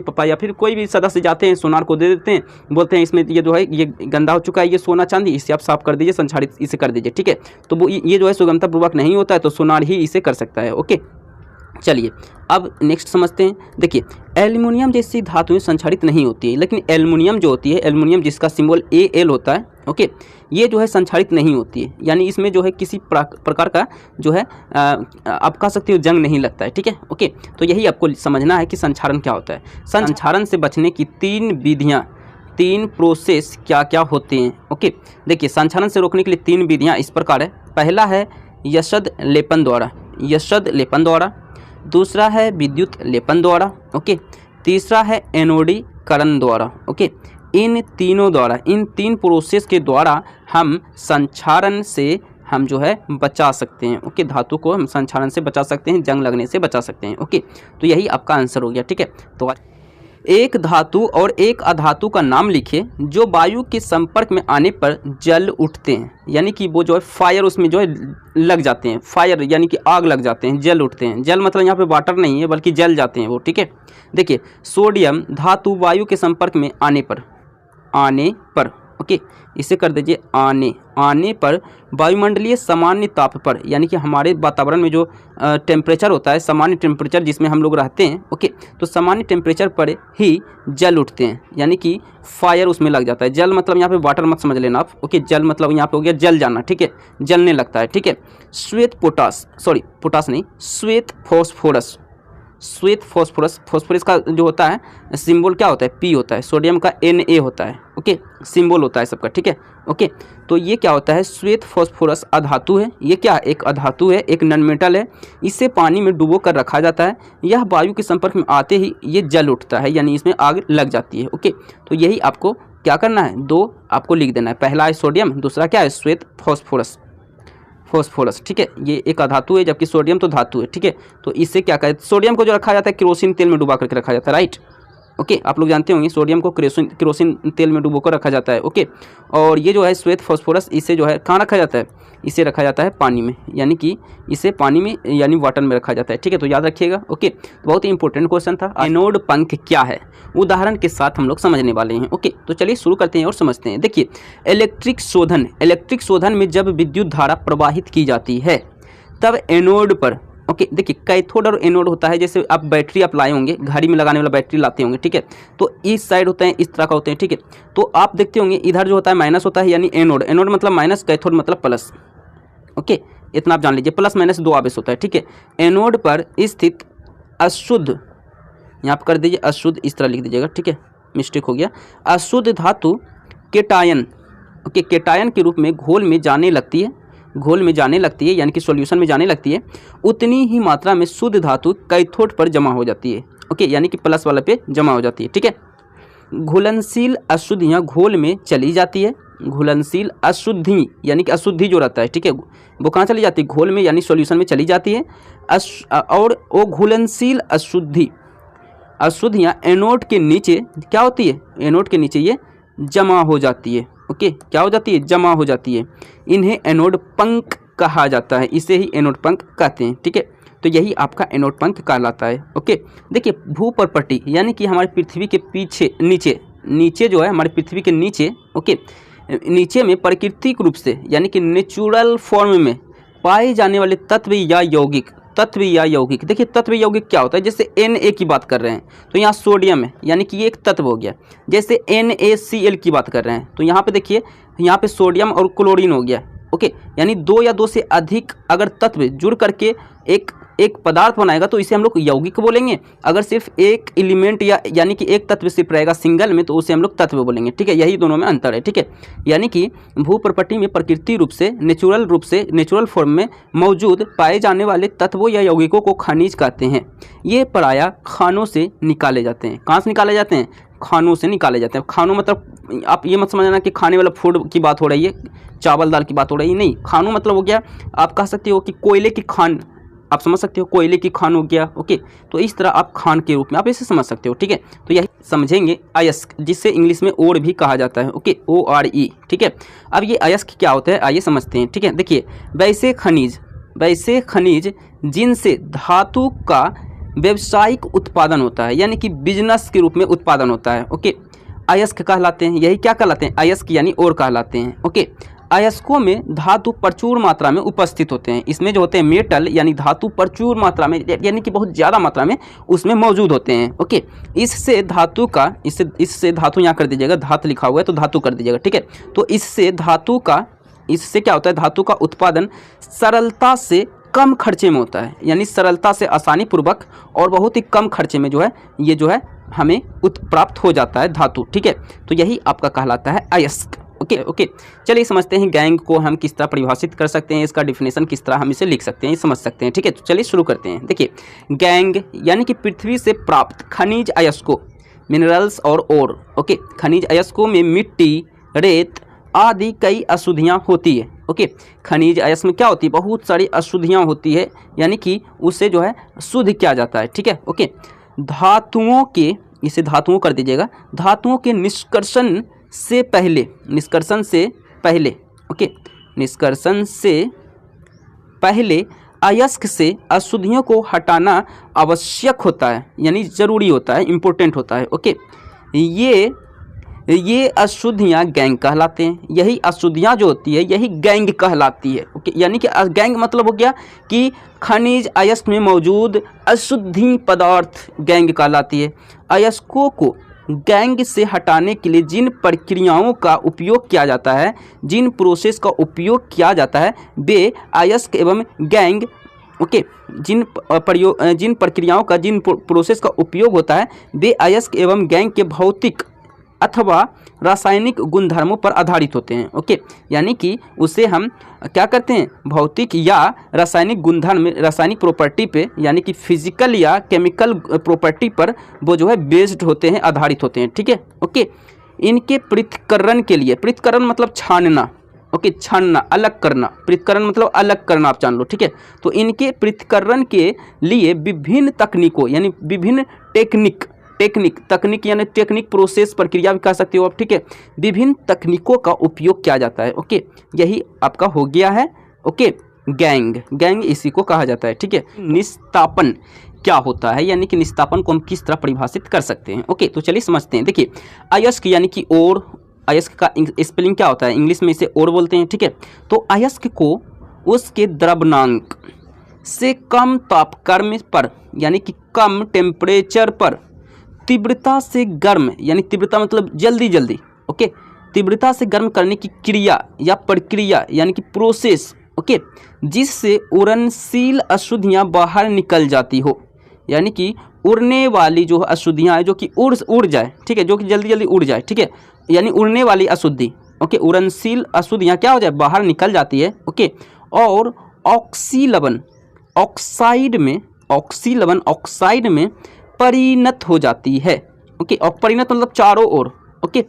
पापा या फिर कोई भी सदस्य जाते हैं, सोनार को दे देते हैं, बोलते हैं इसमें ये जो है ये गंदा हो चुका है, ये सोना चांदी, इसे आप साफ कर दीजिए, संचारित इसे कर दीजिए, ठीक है। तो वो ये जो है सुगमता पूर्वक नहीं होता है, तो सोनार ही इसे कर सकता है, ओके। चलिए अब नेक्स्ट समझते हैं। देखिए एल्युमिनियम जैसी धातुएं संचारित नहीं होती है, लेकिन एल्युमिनियम जो होती है, एल्युमिनियम जिसका सिंबल Al होता है, ओके, ये जो है संचारित नहीं होती है, यानी इसमें जो है किसी प्रकार का जो है आप कह सकते हो जंग नहीं लगता है, ठीक है, ओके। तो यही आपको समझना है कि संचारण क्या होता है। संचारण से बचने की 3 विधियाँ, 3 प्रोसेस क्या क्या होते हैं, ओके। देखिए संचारण से रोकने के लिए 3 विधियाँ इस प्रकार है। पहला है यशद लेपन द्वारा, दूसरा है विद्युत लेपन द्वारा, ओके, तीसरा है एनोडीकरण द्वारा, ओके। इन 3 प्रोसेस के द्वारा हम संचारण से हम जो है बचा सकते हैं, ओके, धातु को हम संचारण से बचा सकते हैं, जंग लगने से बचा सकते हैं, ओके। तो यही आपका आंसर हो गया, ठीक है। तो एक धातु और एक अधातु का नाम लिखिए जो वायु के संपर्क में आने पर जल उठते हैं, यानी कि वो जो है फायर उसमें जो है लग जाते हैं, फायर यानी कि आग लग जाते हैं, जल उठते हैं। जल मतलब यहाँ पे वाटर नहीं है बल्कि जल जाते हैं वो, ठीक है। देखिए सोडियम धातु वायु के संपर्क में आने पर ओके, इसे कर दीजिए आने पर वायुमंडलीय सामान्य ताप पर, यानी कि हमारे वातावरण में जो टेम्परेचर होता है, सामान्य टेम्परेचर जिसमें हम लोग रहते हैं, ओके, तो सामान्य टेम्परेचर पर ही जल उठते हैं, यानी कि फायर उसमें लग जाता है। जल मतलब यहाँ पे वाटर मत समझ लेना आप, ओके, जल मतलब यहाँ पे हो गया जल जाना, ठीक है, जलने लगता है, ठीक है। श्वेत फास्फोरस, फास्फोरस का जो होता है सिंबल क्या होता है, पी होता है, सोडियम का Na होता है, ओके, सिंबल होता है सबका, ठीक है, ओके। तो ये क्या होता है, श्वेत फास्फोरस अधातु है, ये क्या एक अधातु है, एक नॉन मेटल है, इसे पानी में डुबो कर रखा जाता है, यह वायु के संपर्क में आते ही ये जल उठता है, यानी इसमें आग लग जाती है, ओके। तो यही आपको क्या करना है, दो आपको लिख देना है, पहला है सोडियम, दूसरा क्या है श्वेत फास्फोरस, ठीक है, ये एक अधातु है जबकि सोडियम तो धातु है, ठीक है। तो इससे क्या कहते हैं, सोडियम को जो रखा जाता है केरोसिन तेल में डुबा करके रखा जाता है, राइट, ओके, आप लोग जानते होंगे सोडियम को केरोसिन तेल में डुबो कर रखा जाता है, ओके। और ये जो है श्वेत फास्फोरस, इसे जो है कहाँ रखा जाता है, इसे रखा जाता है पानी में, यानी कि इसे पानी में यानी वाटर में रखा जाता है, ठीक है। तो याद रखिएगा, ओके, बहुत ही इंपॉर्टेंट क्वेश्चन था। एनोड पंख क्या है, उदाहरण के साथ हम लोग समझने वाले हैं, ओके। तो चलिए शुरू करते हैं और समझते हैं। देखिए इलेक्ट्रिक शोधन में जब विद्युत धारा प्रवाहित की जाती है तब एनोड पर, ओके, देखिए कैथोड और एनोड होता है, जैसे आप बैटरी आप लाए होंगे, घड़ी में लगाने वाला बैटरी लाते होंगे, ठीक है, तो इस साइड होते हैं, इस तरह का होते हैं, ठीक है। तो आप देखते होंगे इधर जो होता है माइनस होता है, यानी एनोड मतलब माइनस, कैथोड मतलब प्लस, ओके, इतना आप जान लीजिए, प्लस माइनस दो आवेश होता है, ठीक है। एनोड पर स्थित अशुद्ध, यहाँ पर कर दीजिए अशुद्ध, इस तरह लिख दीजिएगा, ठीक है, मिस्टेक हो गया, अशुद्ध धातु केटायन, ओके, केटायन के रूप में घोल में जाने लगती है, यानी कि सॉल्यूशन में जाने लगती है, उतनी ही मात्रा में शुद्ध धातु कैथोड पर जमा हो जाती है, ओके, यानी कि प्लस वाले पे जमा हो जाती है, ठीक है। घुलनशील अशुद्धियाँ घोल में चली जाती है, घुलनशील अशुद्धि यानी कि अशुद्धि जो रहता है, ठीक है, वो कहाँ चली जाती है, घोल में यानी सॉल्यूशन में चली जाती है। और वो घुलनशील अशुद्धियाँ एनोड के नीचे क्या होती है, एनोड के नीचे ये जमा हो जाती है, ओके, क्या हो जाती है, जमा हो जाती है। इन्हें एनोड पंख कहा जाता है, इसे ही एनोड पंख कहते हैं, ठीक है। तो यही आपका एनोड पंख कहलाता है, ओके। देखिए भूपर्पटी यानी कि हमारी पृथ्वी के पीछे नीचे जो है, हमारी पृथ्वी के नीचे, ओके, नीचे में प्राकृतिक रूप से यानी कि नेचुरल फॉर्म में पाए जाने वाले तत्व या यौगिक, देखिए तत्व यौगिक क्या होता है, जैसे Na की बात कर रहे हैं तो यहाँ सोडियम है, यानी कि ये एक तत्व हो गया। जैसे NaCl की बात कर रहे हैं तो यहाँ पे देखिए, यहाँ पे सोडियम और क्लोरीन हो गया, ओके, यानी दो या दो से अधिक अगर तत्व जुड़ करके एक पदार्थ बनाएगा तो इसे हम लोग यौगिक बोलेंगे। अगर सिर्फ एक एलिमेंट यानी कि एक तत्व सिर्फ रहेगा सिंगल में तो उसे हम लोग तत्व बोलेंगे, ठीक है। यही दोनों में अंतर है, ठीक है। यानी कि भूप्रपट्टी में प्रकृति रूप से नेचुरल फॉर्म में मौजूद पाए जाने वाले तत्वों या यौगिकों को खनिज कहते हैं। ये प्रायः खानों से निकाले जाते हैं। कहाँ से निकाले जाते हैं, खानों से निकाले जाते हैं। खानों मतलब आप ये मत समझना कि खाने वाला फूड की बात हो रही है, चावल दाल की बात हो रही है, नहीं। खानों मतलब हो गया, आप कह सकते हो कि कोयले की खान, आप समझ सकते हो, कोयले की खान हो गया, ओके। तो इस तरह आप खान के रूप में आप इसे समझ सकते हो, ठीक है। तो यही समझेंगे अयस्क, जिससे इंग्लिश में ओर भी कहा जाता है, ओके, ORE, ठीक है। अब ये अयस्क क्या होता है आइए समझते हैं, ठीक है। देखिए वैसे खनिज जिनसे धातु का व्यावसायिक उत्पादन होता है, यानी कि बिजनेस के रूप में उत्पादन होता है, ओके, अयस्क कहलाते हैं। यही क्या कहलाते हैं, अयस्क यानी और कहलाते हैं, ओके। अयस्कों में धातु प्रचुर मात्रा में उपस्थित होते हैं। इसमें जो होते हैं मेटल यानी धातु प्रचुर मात्रा में, यानी कि बहुत ज़्यादा मात्रा में उसमें मौजूद होते हैं, ओके। इससे धातु यहाँ कर दीजिएगा, धातु लिखा हुआ है तो धातु कर दीजिएगा, ठीक है। तो इससे क्या होता है, धातु का उत्पादन सरलता से कम खर्चे में होता है, यानी सरलता से आसानी पूर्वक और बहुत ही कम खर्चे में ये जो है हमें प्राप्त हो जाता है धातु, ठीक है। तो यही आपका कहलाता है अयस्क, ओके। चलिए समझते हैं गैंग को हम किस तरह परिभाषित कर सकते हैं, इसका डिफिनेशन किस तरह हम इसे लिख सकते हैं, समझ सकते हैं, ठीक है। तो चलिए शुरू करते हैं। देखिए गैंग यानी कि पृथ्वी से प्राप्त खनिज अयस्कों, मिनरल्स और ओर, ओके। खनिज अयस्कों में मिट्टी, रेत आदि कई अशुद्धियाँ होती है, ओके। खनिज अयस्क में क्या होती है, बहुत सारी अशुद्धियाँ होती है, यानी कि उससे जो है शुद्ध किया जाता है, ठीक है, ओके। धातुओं के इसे धातुओं कर दीजिएगा, धातुओं के निष्कर्षण से पहले, निष्कर्षण से पहले, ओके, निष्कर्षण से पहले अयस्क से अशुद्धियों को हटाना आवश्यक होता है, यानी ज़रूरी होता है, इम्पोर्टेंट होता है, ओके। ये अशुद्धियाँ गैंग कहलाते हैं। यही अशुद्धियाँ जो होती है यही गैंग कहलाती है, ओके। यानी कि गैंग मतलब हो गया कि खनिज अयस्क में मौजूद अशुद्धि पदार्थ गैंग कहलाती है। अयस्कों को गैंग से हटाने के लिए जिन प्रक्रियाओं का उपयोग किया जाता है, जिन प्रोसेस का उपयोग किया जाता है, वे अयस्क एवं गैंग, ओके, जिन प्रक्रियाओं का, जिन प्रोसेस का उपयोग होता है वे अयस्क एवं गैंग के भौतिक अथवा रासायनिक गुणधर्मों पर आधारित होते हैं, ओके। यानी कि उसे हम क्या करते हैं, भौतिक या रासायनिक गुणधर्म, रासायनिक प्रॉपर्टी पे, यानी कि फिजिकल या केमिकल प्रॉपर्टी पर वो जो है बेस्ड होते हैं, आधारित होते हैं, ठीक है, ओके। इनके पृथक्करण के लिए, पृथक्करण मतलब छानना, ओके, छानना, अलग करना, पृथक्करण मतलब अलग करना, आप जान लो, ठीक है। तो इनके पृथक्करण के लिए विभिन्न तकनीकों, यानी विभिन्न तकनीक यानी टेक्निक, प्रोसेस, प्रक्रिया भी कह सकते हो आप, ठीक है। विभिन्न तकनीकों का उपयोग किया जाता है, ओके। यही आपका हो गया है, ओके, गैंग इसी को कहा जाता है, ठीक है। निस्तापन क्या होता है, यानी कि निस्तापन को हम किस तरह परिभाषित कर सकते हैं, ओके। तो चलिए समझते हैं। देखिए, अयस्क यानी कि ओर, अयस्क का स्पेलिंग क्या होता है, इंग्लिश में इसे ओर बोलते हैं, ठीक है। तो अयस्क को उसके द्रवनांक से कम तापक्रम पर, यानी कि कम टेम्परेचर पर तीव्रता से गर्म, यानी तीव्रता मतलब जल्दी, ओके, तीव्रता से गर्म करने की क्रिया या प्रक्रिया, यानी कि प्रोसेस, ओके, जिससे उड़नशील अशुद्धियाँ बाहर निकल जाती हो, यानी कि उड़ने वाली जो अशुद्धियाँ हैं, जो कि उड़ जाए, ठीक है, जो कि जल्दी उड़ जाए, ठीक है, यानी उड़ने वाली अशुद्धि, ओके, उड़नशील अशुद्धियाँ क्या हो जाए, बाहर निकल जाती है, ओके। और ऑक्सीलवन ऑक्साइड में परिणत हो जाती है, ओके। और परिणत मतलब चारों ओर, ओके।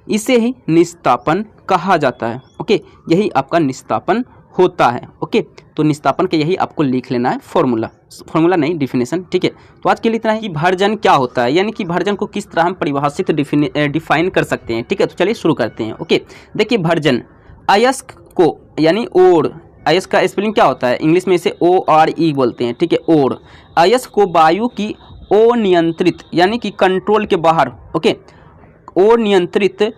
इसे ही निस्तापन कहा जाता है, ओके। यही आपका निस्तापन होता है, ओके। तो निस्तापन के यही आपको लिख लेना है, फॉर्मूला नहीं, डिफिनेशन, ठीक है। तो आज के लिए इतना ही। भर्जन क्या होता है, यानी कि भर्जन को किस तरह हम परिभाषित डिफाइन कर सकते हैं, ठीक है। तो चलिए शुरू करते हैं, ओके। देखिए, भर्जन अयस्क को, यानी ओर, अयस्क का स्पेलिंग क्या होता है, इंग्लिश में इसे ORE बोलते हैं, ठीक है, ओर। अयस्क को वायु की अनियंत्रित, यानी कि कंट्रोल के बाहर, ओके, अनियंत्रित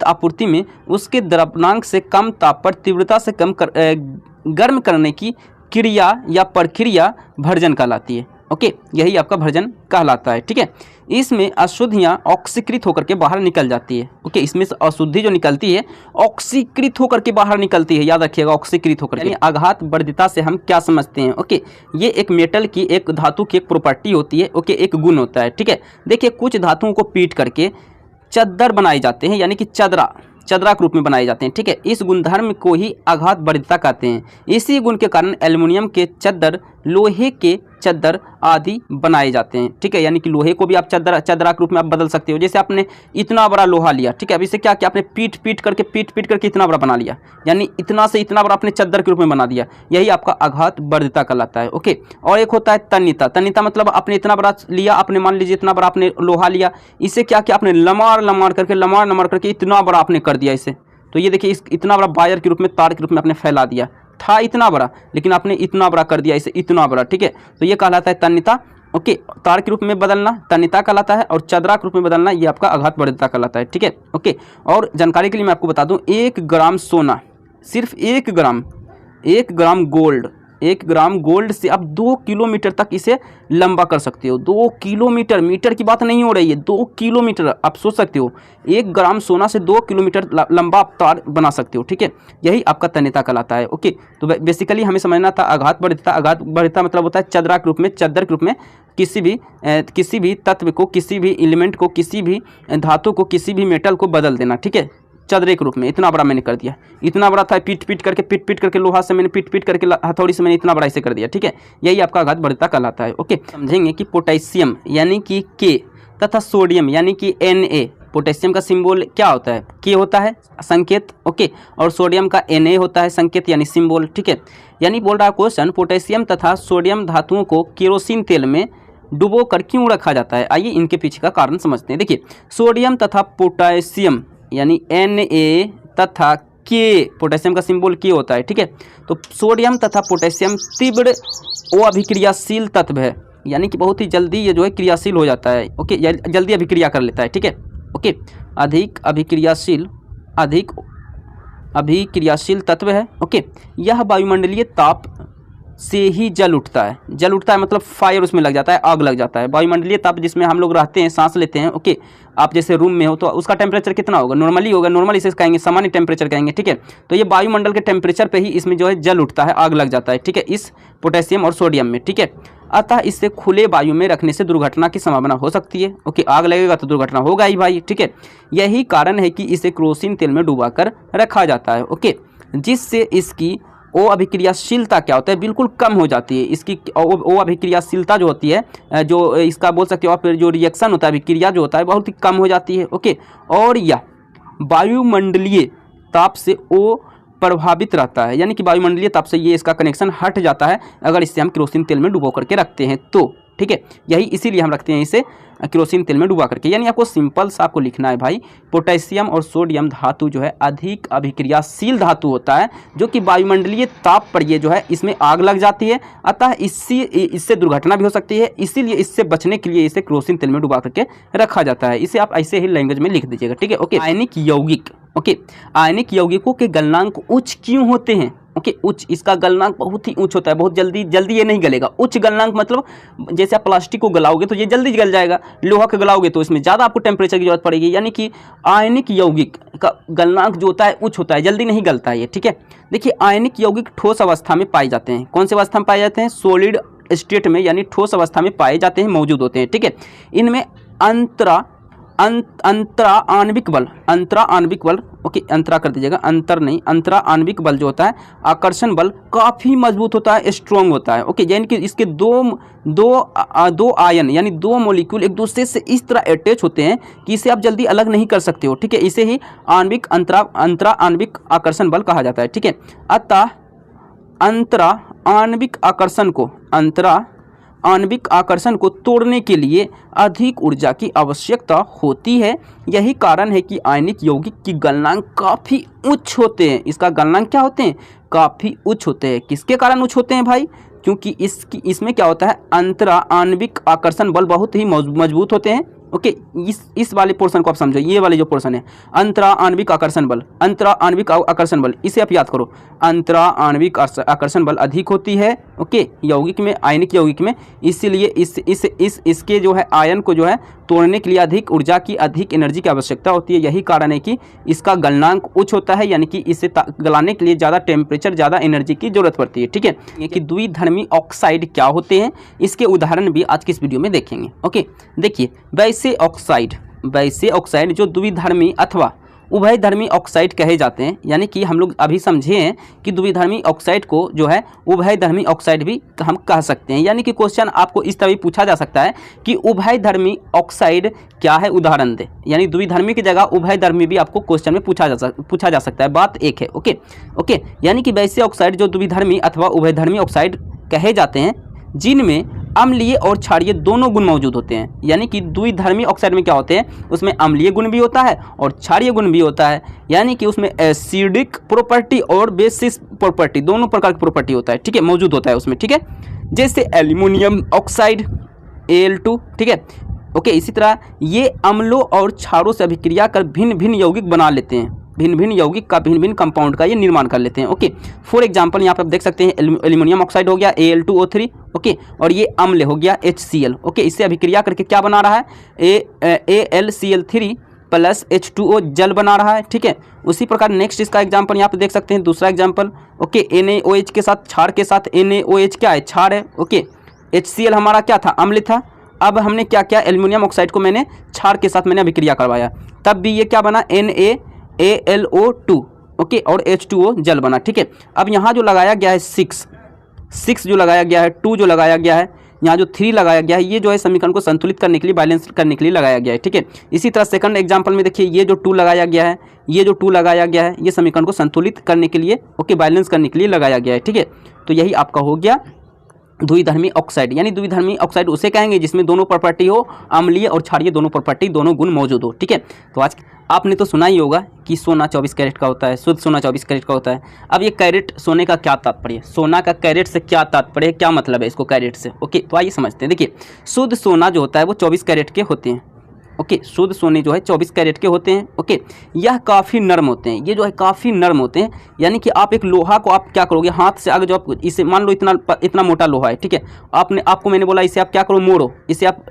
आपूर्ति में उसके द्रव्यनांक से कम ताप पर तीव्रता से गर्म करने की क्रिया या प्रक्रिया भर्जन कहलाती है, ओके। यही आपका भर्जन कहलाता है, ठीक है। इसमें अशुद्धियाँ ऑक्सीकृत होकर के बाहर निकल जाती है, ओके। इसमें से अशुद्धि जो निकलती है ऑक्सीकृत होकर के बाहर निकलती है, याद रखिएगा, ऑक्सीकृत होकर। यानी आघात वर्धिता से हम क्या समझते हैं, ओके। ये एक मेटल की, एक धातु की एक प्रॉपर्टी होती है, ओके, एक गुण होता है, ठीक है। देखिए, कुछ धातुओं को पीट करके चद्दर बनाए जाते हैं, यानी कि चदरा के रूप में बनाए जाते हैं, ठीक है। इस गुणधर्म को ही आघात वर्धिता कहते हैं। इसी गुण के कारण एल्युमिनियम के चद्दर, लोहे के चद्दर आदि बनाए जाते हैं, ठीक है। यानी कि लोहे को भी आप चद्दरा के रूप में आप बदल सकते हो। जैसे आपने इतना बड़ा लोहा लिया, ठीक है, अब इसे क्या किया आपने, पीट करके इतना बड़ा बना लिया, यानी इतना से इतना बड़ा आपने चद्दर के रूप में बना दिया, यही आपका आघात वर्धिता कहलाता है, ओके। और एक होता है तन्यता मतलब आपने इतना बड़ा लिया, आपने मान लीजिए इतना बड़ा आपने लोहा लिया, इसे क्या किया आपने, लमार करके इतना बड़ा आपने कर दिया इसे। तो ये देखिए, इतना बड़ा वायर के रूप में, तार के रूप में आपने फैला दिया, था इतना बड़ा, लेकिन आपने इतना बड़ा कर दिया इसे, इतना बड़ा, ठीक है। तो ये कहलाता है तन्यता, ओके। तार के रूप में बदलना तन्यता कहलाता है, और चदरा के रूप में बदलना ये आपका आघात वर्धिता कहलाता है, ठीक है, ओके। और जानकारी के लिए मैं आपको बता दूं, 1 ग्राम सोना, सिर्फ 1 ग्राम गोल्ड से आप 2 किलोमीटर तक इसे लंबा कर सकते हो। 2 किलोमीटर, मीटर की बात नहीं हो रही है, 2 किलोमीटर आप सोच सकते हो, 1 ग्राम सोना से 2 किलोमीटर लंबा आप तार बना सकते हो, ठीक है। यही आपका तन्यता कहलाता है, ओके। तो बेसिकली हमें समझना था आघात वर्धिता मतलब होता है चदरा के रूप में किसी भी तत्व को, किसी भी एलिमेंट को, किसी भी धातु को, किसी भी मेटल को बदल देना, ठीक है, चदरे के रूप में। इतना बड़ा मैंने कर दिया, इतना बड़ा था, पीट करके लोहा से मैंने पीट करके हथौड़ी से मैंने इतना बड़ा इसे कर दिया, ठीक है। यही आपका आघात वर्धिता कहलाता है, ओके। समझेंगे कि पोटेशियम यानी कि K तथा सोडियम यानी कि Na, पोटेशियम का सिंबल क्या होता है, K होता है संकेत, ओके, और सोडियम का Na होता है संकेत यानी सिंबल, ठीक है। यानी बोल रहा क्वेश्चन, पोटेशियम तथा सोडियम धातुओं को केरोसिन तेल में डुबो कर क्यों रखा जाता है? आइए इनके पीछे का कारण समझते हैं। देखिए, सोडियम तथा पोटेशियम यानी Na तथा के, पोटेशियम का सिंबल के होता है, ठीक है। तो सोडियम तथा पोटेशियम तीव्र अभिक्रियाशील तत्व है, यानी कि बहुत ही जल्दी ये जो है क्रियाशील हो जाता है, ओके, जल्दी अभिक्रिया कर लेता है, ठीक है, ओके। अधिक अभिक्रियाशील तत्व है, ओके। यह वायुमंडलीय ताप से ही जल उठता है मतलब फायर उसमें लग जाता है, आग लग जाता है। वायुमंडलीय ताप जिसमें हम लोग रहते हैं, सांस लेते हैं, ओके। आप जैसे रूम में हो तो उसका टेम्परेचर कितना होगा? नॉर्मली होगा, नॉर्मल इसे कहेंगे, सामान्य टेम्परेचर कहेंगे, ठीक है। तो ये वायुमंडल के टेम्परेचर पे ही इसमें जो है जल उठता है, आग लग जाता है, ठीक है, इस पोटेशियम और सोडियम में, ठीक है। अतः इससे खुले वायु में रखने से दुर्घटना की संभावना हो सकती है, ओके। आग लगेगा तो दुर्घटना होगा ही भाई, ठीक है। यही कारण है कि इसे केरोसिन तेल में डुबाकर रखा जाता है, ओके, जिससे इसकी ओ अभिक्रियाशीलता क्या होता है, बिल्कुल कम हो जाती है। इसकी ओ अभिक्रियाशीलता जो होती है, जो इसका बोल सकते हो आप, जो रिएक्शन होता है, अभिक्रिया जो होता है, बहुत ही कम हो जाती है, ओके। और यह वायुमंडलीय ताप से ओ प्रभावित रहता है, यानी कि वायुमंडलीय ताप से ये इसका कनेक्शन हट जाता है अगर इसे हम केरोसिन तेल में डुबो करके रखते हैं तो, ठीक है। यही इसीलिए हम रखते हैं इसे केरोसिन तेल में डुबा करके। यानी आपको सिंपल सा आपको लिखना है भाई, पोटेशियम और सोडियम धातु जो है अधिक अभिक्रियाशील धातु होता है, जो कि वायुमंडलीय ताप पर ये जो है इसमें आग लग जाती है, अतः इससे दुर्घटना भी हो सकती है। इसीलिए इससे बचने के लिए इसे केरोसिन तेल में डुबा करके रखा जाता है। इसे आप ऐसे ही लैंग्वेज में लिख दीजिएगा, ठीक है, ओके। आयनिक यौगिक, ओके, आयनिक यौगिकों के गलनांक उच्च क्यों होते हैं? ओके, उच्च, इसका गलनांक बहुत ही उच्च होता है, बहुत जल्दी ये नहीं गलेगा। उच्च गलनांक मतलब जैसे आप प्लास्टिक को गलाओगे तो ये जल्दी गल जाएगा, लोहा को गलाओगे तो इसमें ज़्यादा आपको टेम्परेचर की जरूरत पड़ेगी। यानी कि आयनिक यौगिक का गलनांक जो होता है उच्च होता है, जल्दी नहीं गलता है ये, ठीक है। देखिए, आयनिक यौगिक ठोस अवस्था में पाए जाते हैं। कौन सी अवस्था में पाए जाते हैं? सॉलिड स्टेट में, यानी ठोस अवस्था में पाए जाते हैं, मौजूद होते हैं, ठीक है। इनमें अंतरा आणविक बल, ओके, अंतरा कर दीजिएगा, अंतर नहीं, अंतरा आणविक बल जो होता है, आकर्षण बल काफ़ी मजबूत होता है, स्ट्रॉन्ग होता है, ओके। यानी कि इसके दो आयन यानी दो मॉलिक्यूल एक दूसरे से इस तरह अटैच होते हैं कि इसे आप जल्दी अलग नहीं कर सकते हो, ठीक है। इसे ही अंतरा आणविक आकर्षण बल कहा जाता है, ठीक है। अतः अंतरा आणविक आकर्षण को तोड़ने के लिए अधिक ऊर्जा की आवश्यकता होती है। यही कारण है कि आयनिक यौगिक की गलनांक काफ़ी उच्च होते हैं। इसका गलनांक क्या होते हैं? काफ़ी उच्च होते हैं। किसके कारण उच्च होते हैं भाई? क्योंकि इसमें क्या होता है, अंतरा आणविक आकर्षण बल बहुत ही मजबूत होते हैं, ओके। इस वाले पोर्शन को आप समझो, ये वाले जो पोर्शन है, अंतरा आणविक आकर्षण बल, इसे आप याद करो, अंतरा आणविक आकर्षण बल अधिक होती है, ओके, यौगिक में, आयनिक यौगिक में। इसीलिए इसके जो है आयन को जो है तोड़ने के लिए अधिक ऊर्जा की, अधिक एनर्जी की आवश्यकता होती है। यही कारण है कि इसका गलनांक उच्च होता है, यानी कि इसे गलाने के लिए ज़्यादा टेम्परेचर, ज़्यादा एनर्जी की जरूरत पड़ती है, ठीक है। ये कि द्विधर्मी ऑक्साइड क्या होते हैं, इसके उदाहरण भी आज की इस वीडियो में देखेंगे, ओके। देखिए, वैसे ऑक्साइड जो द्विधर्मी अथवा उभयधर्मी ऑक्साइड कहे जाते हैं, यानी कि हम लोग अभी समझे हैं कि द्विधर्मी ऑक्साइड को जो है उभयधर्मी ऑक्साइड भी हम कह सकते हैं। यानी कि क्वेश्चन आपको इस तरह पूछा जा सकता है कि उभयधर्मी ऑक्साइड क्या है, उदाहरण दे। यानी द्विधर्मी की जगह उभयधर्मी भी आपको क्वेश्चन में पूछा जा सकता है, बात एक है, ओके। यानी कि वैसे ऑक्साइड जो द्विधर्मी अथवा उभयधर्मी ऑक्साइड कहे जाते हैं, जिनमें अम्लीय और क्षारीय दोनों गुण मौजूद होते हैं। यानी कि द्विधर्मी ऑक्साइड में क्या होते हैं, उसमें अम्लीय गुण भी होता है और क्षारीय गुण भी होता है। यानी कि उसमें एसिडिक प्रॉपर्टी और बेसिस प्रॉपर्टी, दोनों प्रकार की प्रॉपर्टी होता है, ठीक है, मौजूद होता है उसमें, ठीक है। जैसे एल्यूमिनियम ऑक्साइड Al2, ठीक है, ओके। इसी तरह ये अम्लों और क्षारों से अभिक्रिया कर भिन्न भिन्न यौगिक बना लेते हैं, भिन्न भिन्न यौगिक का, भिन्न भिन्न कंपाउंड का ये निर्माण कर लेते हैं, ओके। फॉर एग्जांपल यहाँ पे आप देख सकते हैं, एल्यूमिनियम ऑक्साइड हो गया Al2O3, ओके, और ये अम्ल हो गया HCl, ओके। इससे अभिक्रिया करके क्या बना रहा है, AlCl3 प्लस H2O जल बना रहा है, ठीक है। उसी प्रकार नेक्स्ट इसका एग्जांपल यहाँ पे देख सकते हैं, दूसरा एग्जांपल, ओके, NaOH के साथ, क्षार के साथ NaOH क्या है, क्षार है, ओके। HCl हमारा क्या था, अम्ल था। अब हमने क्या किया, एल्यूमिनियम ऑक्साइड को मैंने क्षार के साथ मैंने अभिक्रिया करवाया, तब भी ये क्या बना, NaAlO2, ओके, और H2O जल बना, ठीक है। अब यहाँ जो लगाया गया है 6 जो लगाया गया है, 2 जो लगाया गया है, यहाँ जो 3 लगाया गया है, ये जो है समीकरण को संतुलित करने के लिए, बैलेंस करने के लिए लगाया गया है, ठीक है। इसी तरह सेकंड एग्जांपल में देखिए, ये जो 2 लगाया गया है, ये समीकरण को संतुलित करने के लिए, ओके, बैलेंस करने के लिए लगाया गया है, ठीक है। तो यही आपका हो गया द्विधर्मी ऑक्साइड, यानी द्विधर्मी ऑक्साइड उसे कहेंगे जिसमें दोनों प्रॉपर्टी हो, अम्लीय और क्षारीय दोनों प्रॉपर्टी, दोनों गुण मौजूद हो। ठीक है, तो आज आपने तो सुना ही होगा कि सोना 24 कैरेट का होता है, शुद्ध सोना 24 कैरेट का होता है। अब ये कैरेट सोने का क्या तात्पर्य, सोना का कैरेट से क्या तात्पर्य, क्या मतलब है इसको कैरेट से। ओके, तो आइए समझते हैं। देखिए, शुद्ध सोना जो होता है वो 24 कैरेट के होते हैं। ओके, शुद्ध सोने जो है 24 कैरेट के होते हैं। ओके, यह काफ़ी नर्म होते हैं, ये जो है काफ़ी नर्म होते हैं, यानी कि आप एक लोहा को आप क्या करोगे, हाथ से अगर जो आप इसे मान लो इतना मोटा लोहा है, ठीक है, आपको मैंने बोला इसे आप क्या करो, मोड़ो, इसे आप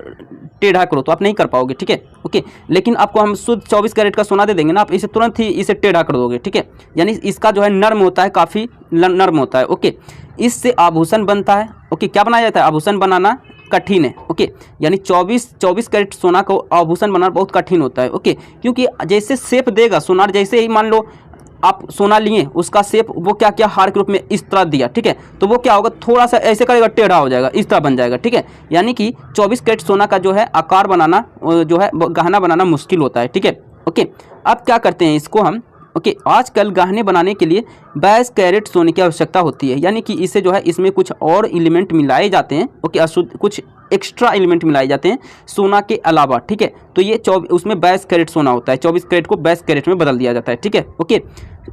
टेढ़ा करो, तो आप नहीं कर पाओगे। ठीक है, ओके, लेकिन आपको हम शुद्ध 24 कैरेट का सोना दे देंगे ना, आप इसे तुरंत ही इसे टेढ़ा कर दोगे। ठीक है, यानी इसका जो है नर्म होता है, काफ़ी नर्म होता है। ओके, इससे आभूषण बनता है। ओके, क्या बनाया जाता है, आभूषण बनाना कठिन है। ओके, यानी 24 कैरेट सोना को आभूषण बनाना बहुत कठिन होता है। ओके, क्योंकि जैसे शेप देगा सोनार, जैसे ही मान लो आप सोना लिए, उसका शेप वो क्या क्या हार के रूप में इस तरह दिया। ठीक है, तो वो क्या होगा, थोड़ा सा ऐसे करेगा, टेढ़ा हो जाएगा, इस तरह बन जाएगा। ठीक है, यानी कि 24 कैरेट सोना का जो है आकार बनाना, जो है गहना बनाना मुश्किल होता है। ठीक है, ओके, अब क्या करते हैं इसको हम, ओके, आजकल गहने बनाने के लिए 22 कैरेट सोने की आवश्यकता होती है, यानी कि इसे जो है इसमें कुछ और एलिमेंट मिलाए जाते हैं। ओके, अशुद्ध कुछ एक्स्ट्रा एलिमेंट मिलाए जाते हैं सोना के अलावा। ठीक है, तो ये उसमें 22 कैरेट सोना होता है, 24 कैरेट को 22 कैरेट में बदल दिया जाता है। ठीक है, ओके,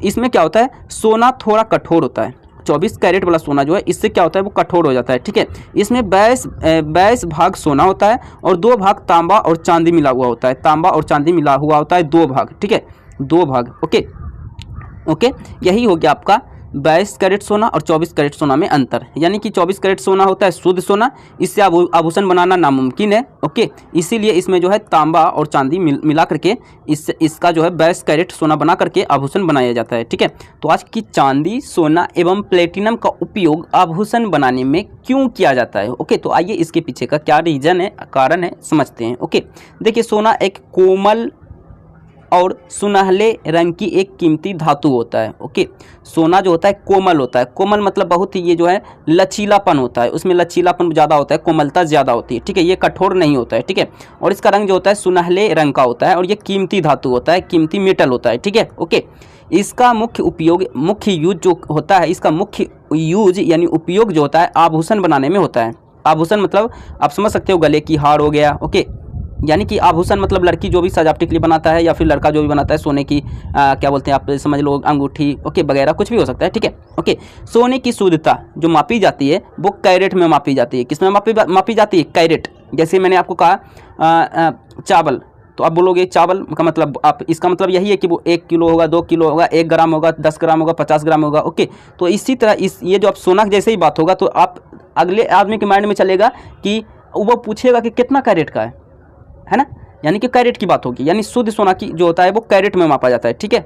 इसमें क्या होता है, सोना थोड़ा कठोर होता है। 24 कैरेट वाला सोना जो है इससे क्या होता है, वो कठोर हो जाता है। ठीक है, इसमें 22 भाग सोना होता है और 2 भाग तांबा और चांदी मिला हुआ होता है, तांबा और चांदी मिला हुआ होता है 2 भाग। ठीक है, 2 भाग। ओके, ओके, यही हो गया आपका 22 कैरेट सोना और 24 कैरेट सोना में अंतर, यानी कि 24 कैरेट सोना होता है शुद्ध सोना, इससे आभूषण बनाना नामुमकिन है। ओके, इसीलिए इसमें जो है तांबा और चांदी मिला करके इसका जो है 22 कैरेट सोना बना करके आभूषण बनाया जाता है। ठीक है, तो आज की चांदी, सोना एवं प्लेटिनम का उपयोग आभूषण बनाने में क्यों किया जाता है। ओके, तो आइए इसके पीछे का क्या रीज़न है, कारण है, समझते हैं। ओके, देखिए, सोना एक कोमल और सुनहले रंग की एक कीमती धातु होता है। ओके, सोना जो होता है कोमल होता है, कोमल मतलब बहुत ही ये जो है लचीलापन होता है, उसमें लचीलापन ज़्यादा होता है, कोमलता ज़्यादा होती है। ठीक है, ये कठोर नहीं होता है। ठीक है, और इसका रंग जो होता है सुनहले रंग का होता है और ये कीमती धातु होता है, कीमती मेटल होता है। ठीक है, ओके, इसका मुख्य यूज जो होता है, इसका मुख्य यूज यानी उपयोग जो होता है आभूषण बनाने में होता है। आभूषण मतलब आप समझ सकते हो, गले की हार हो गया। ओके, यानी कि आभूषण मतलब लड़की जो भी सजावटी के लिए बनाता है या फिर लड़का जो भी बनाता है, सोने की क्या बोलते हैं आप समझ लो, अंगूठी, ओके, वगैरह कुछ भी हो सकता है। ठीक है, ओके, सोने की शुद्धता जो मापी जाती है वो कैरेट में मापी जाती है। किसमें मापी जाती है, कैरेट। जैसे मैंने आपको कहा चावल, तो आप बोलोगे चावल का मतलब, आप इसका मतलब यही है कि वो 1 किलो होगा, 2 किलो होगा, 1 ग्राम होगा, 10 ग्राम होगा, 50 ग्राम होगा। ओके, तो इसी तरह ये जो आप सोना जैसे ही बात होगा तो आप अगले आदमी के माइंड में चलेगा कि वो पूछेगा कि कितना कैरेट का है ना, यानी कि कैरेट की बात होगी, यानी शुद्ध सोना की जो होता है वो कैरेट में मापा जाता है। ठीक है,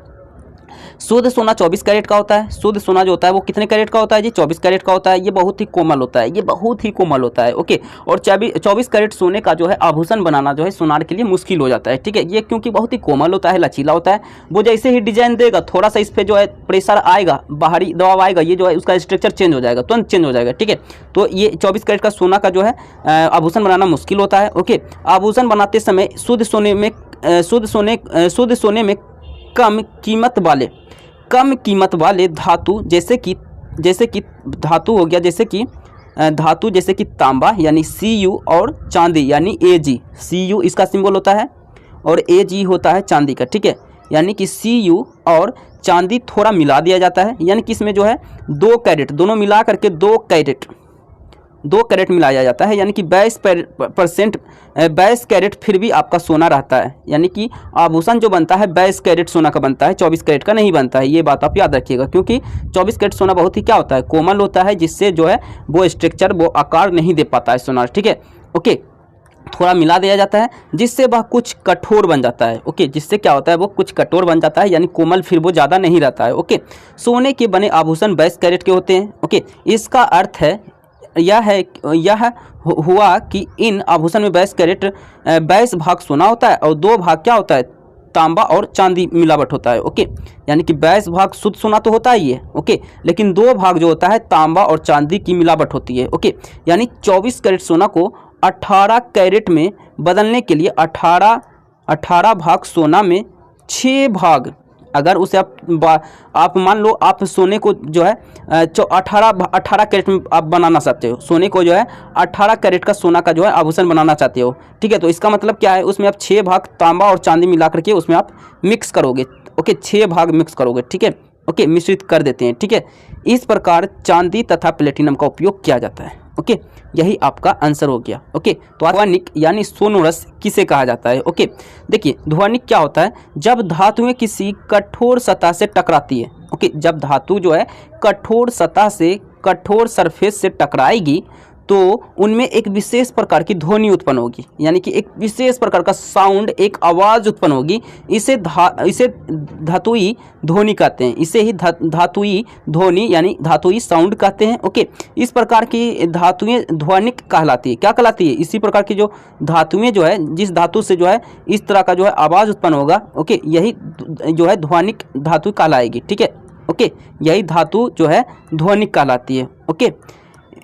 शुद्ध सोना 24 कैरेट का होता है। शुद्ध सोना जो होता है वो कितने कैरेट का होता है जी, 24 कैरेट का होता है। ये बहुत ही कोमल होता है, ये बहुत ही कोमल होता है। ओके, और 24 कैरेट सोने का जो है आभूषण बनाना जो है सोनार के लिए मुश्किल हो जाता है। ठीक है, ये क्योंकि बहुत ही कोमल होता है, लचीला होता है, वो जैसे ही डिजाइन देगा, थोड़ा सा इस पर जो है प्रेशर आएगा, बाहरी दबाव आएगा, ये जो है उसका स्ट्रक्चर चेंज हो जाएगा, तुरंत चेंज हो जाएगा। ठीक है, तो ये 24 कैरेट का सोना का जो है आभूषण बनाना मुश्किल होता है। ओके, आभूषण बनाते समय शुद्ध सोने में कम कीमत वाले धातु जैसे कि धातु हो गया, जैसे कि तांबा यानी Cu और चांदी यानी Ag। Cu इसका सिंबल होता है और Ag होता है चांदी का। ठीक है, यानी कि Cu और चांदी थोड़ा मिला दिया जाता है, यानी कि इसमें जो है 2 कैरेट, दोनों मिला करके 2 कैरेट मिलाया जाता है, यानी कि 22 कैरेट फिर भी आपका सोना रहता है, यानी कि आभूषण जो बनता है 22 कैरेट सोना का बनता है, 24 कैरेट का नहीं बनता है। ये बात आप याद रखिएगा, क्योंकि 24 कैरेट सोना बहुत ही क्या होता है, कोमल होता है, जिससे जो है वो स्ट्रक्चर, वो आकार नहीं दे पाता है सोना। ठीक है, ओके, थोड़ा मिला दिया जाता है जिससे वह कुछ कठोर बन जाता है। ओके, जिससे क्या होता है, वो कुछ कठोर बन जाता है, यानी कोमल फिर वो ज़्यादा नहीं रहता है। ओके, सोने के बने आभूषण 22 कैरेट के होते हैं। ओके, इसका अर्थ है यह हुआ कि इन आभूषण में 22 भाग सोना होता है और 2 भाग क्या होता है, तांबा और चांदी मिलावट होता है। ओके, यानी कि 22 भाग शुद्ध सोना तो होता ही है। ओके, लेकिन 2 भाग जो होता है तांबा और चांदी की मिलावट होती है। ओके, यानी 24 कैरेट सोना को 18 कैरेट में बदलने के लिए 18 भाग सोना में 6 भाग अगर उसे आप मान लो आप सोने को जो है 18 कैरेट में आप बनाना चाहते हो, सोने को जो है 18 कैरेट का सोना का जो है आभूषण बनाना चाहते हो, ठीक है। तो इसका मतलब क्या है, उसमें आप 6 भाग तांबा और चांदी मिला करके उसमें आप मिक्स करोगे, ओके, 6 भाग मिक्स करोगे, ठीक है, ओके, मिश्रित कर देते हैं, ठीक है। इस प्रकार चांदी तथा प्लेटिनम का उपयोग किया जाता है, ओके, यही आपका आंसर हो गया, ओके। तो ध्वनिक यानी सोनोरस किसे कहा जाता है, ओके। देखिए ध्वनिक क्या होता है, जब धातुएं किसी कठोर सतह से टकराती है, ओके, जब धातु जो है कठोर सतह से, कठोर सरफेस से टकराएगी तो उनमें एक विशेष प्रकार की ध्वनि उत्पन्न होगी, यानी कि एक विशेष प्रकार का साउंड, एक आवाज़ उत्पन्न होगी। इसे धातुई ध्वनि कहते हैं, इसे ही धातुई ध्वनि यानी धातुई साउंड कहते हैं, ओके। इस प्रकार की धातुएं ध्वनिक कहलाती है, क्या कहलाती है, इसी प्रकार की जो धातुएं जो है, जिस धातु से जो है इस तरह का जो है आवाज़ उत्पन्न होगा, ओके, यही जो है ध्वनिक धातु कहलाएगी, ठीक है, ओके, यही धातु जो है ध्वनिक कहलाती है, ओके।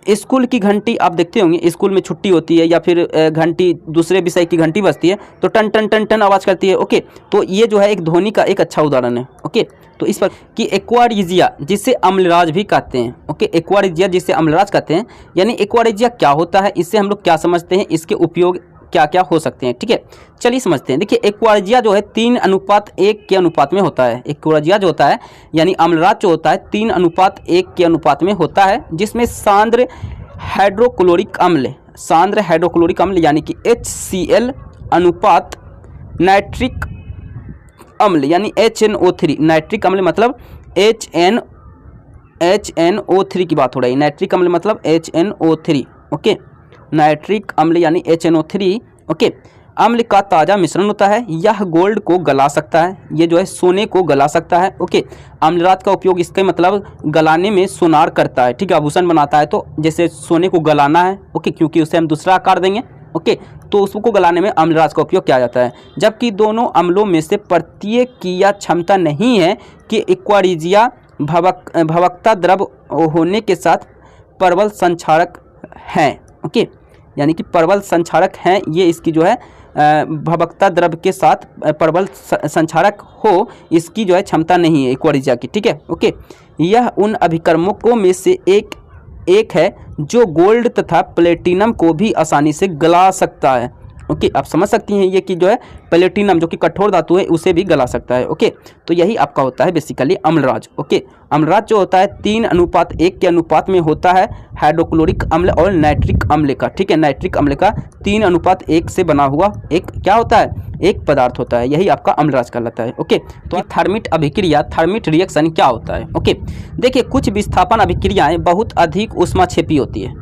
स्कूल की घंटी आप देखते होंगे, स्कूल में छुट्टी होती है या फिर घंटी, दूसरे विषय की घंटी बजती है तो टन टन टन टन आवाज़ करती है, ओके। तो ये जो है एक ध्वनि का एक अच्छा उदाहरण है, ओके। तो इस पर कि एक्वारिजिया जिसे अम्लराज भी कहते हैं, ओके, एक्वारिजिया जिसे अम्लराज कहते हैं, यानी एक्वारिजिया क्या होता है, इससे हम लोग क्या समझते हैं, इसके उपयोग क्या क्या हो सकते हैं, ठीक है, चलिए समझते हैं। देखिए एक्वारिजिया जो है 3:1 के अनुपात में होता है। एक्वारिजिया जो होता है यानी अम्लराज जो होता है 3:1 के अनुपात में होता है, जिसमें सांद्र हाइड्रोक्लोरिक अम्ल यानी कि HCl अनुपात नाइट्रिक अम्ल यानी HNO3, नाइट्रिक अम्ल मतलब HNO3 की बात हो रही है, नाइट्रिक अम्ल मतलब HNO3, ओके, नाइट्रिक अम्ल यानी HNO3, ओके, अम्ल का ताज़ा मिश्रण होता है। यह गोल्ड को गला सकता है, ये जो है सोने को गला सकता है, ओके। अम्लराज का उपयोग इसके मतलब गलाने में सोनार करता है, ठीक है, आभूषण बनाता है, तो जैसे सोने को गलाना है, ओके, क्योंकि उसे हम दूसरा आकार देंगे, ओके, तो उसको गलाने में अम्लराज का उपयोग किया जाता है। जबकि दोनों अम्लों में से प्रत्येक की यह क्षमता नहीं है कि एक्वारिजिया भवकता द्रव होने के साथ प्रबल संक्षारक हैं, ओके, यानी कि प्रबल संक्षारक हैं, ये इसकी जो है भवकता द्रव के साथ प्रबल संक्षारक हो, इसकी जो है क्षमता नहीं है एक्वारिजिया की, ठीक है, ओके। यह उन अभिकर्मकों में से एक है जो गोल्ड तथा प्लेटिनम को भी आसानी से गला सकता है, ओके। आप समझ सकती हैं ये कि जो है प्लेटिनम जो कि कठोर धातु है उसे भी गला सकता है, ओके। तो यही आपका होता है बेसिकली अम्लराज, ओके। अम्लराज जो होता है 3:1 के अनुपात में होता है हाइड्रोक्लोरिक अम्ल और नाइट्रिक अम्ल का, ठीक है, नाइट्रिक अम्ल का 3:1 से बना हुआ एक क्या होता है, एक पदार्थ होता है, यही आपका अम्लराज कहलाता है, ओके। तो थर्मिट अभिक्रिया, थर्मिट रिएक्शन क्या होता है, ओके। देखिए कुछ विस्थापन अभिक्रियाएं बहुत अधिक ऊष्माक्षेपी होती है,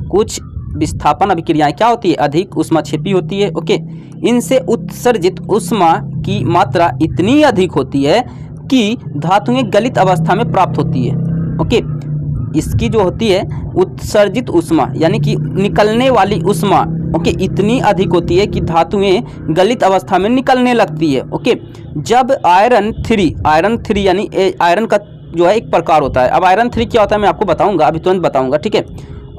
कुछ विस्थापन अभिक्रियाएं क्या होती है, अधिक ऊष्माक्षेपी होती है, ओके। इनसे उत्सर्जित ऊष्मा की मात्रा इतनी अधिक होती है कि धातुएं गलित अवस्था में प्राप्त होती है, ओके। इसकी जो होती है उत्सर्जित ऊष्मा यानी कि निकलने वाली ऊष्मा, ओके, इतनी अधिक होती है कि धातुएं गलित अवस्था में निकलने लगती है, ओके। जब आयरन 3 यानी आयरन का जो है एक प्रकार होता है। अब आयरन 3 क्या होता है मैं आपको बताऊंगा, अभी तुरंत बताऊंगा, ठीक है,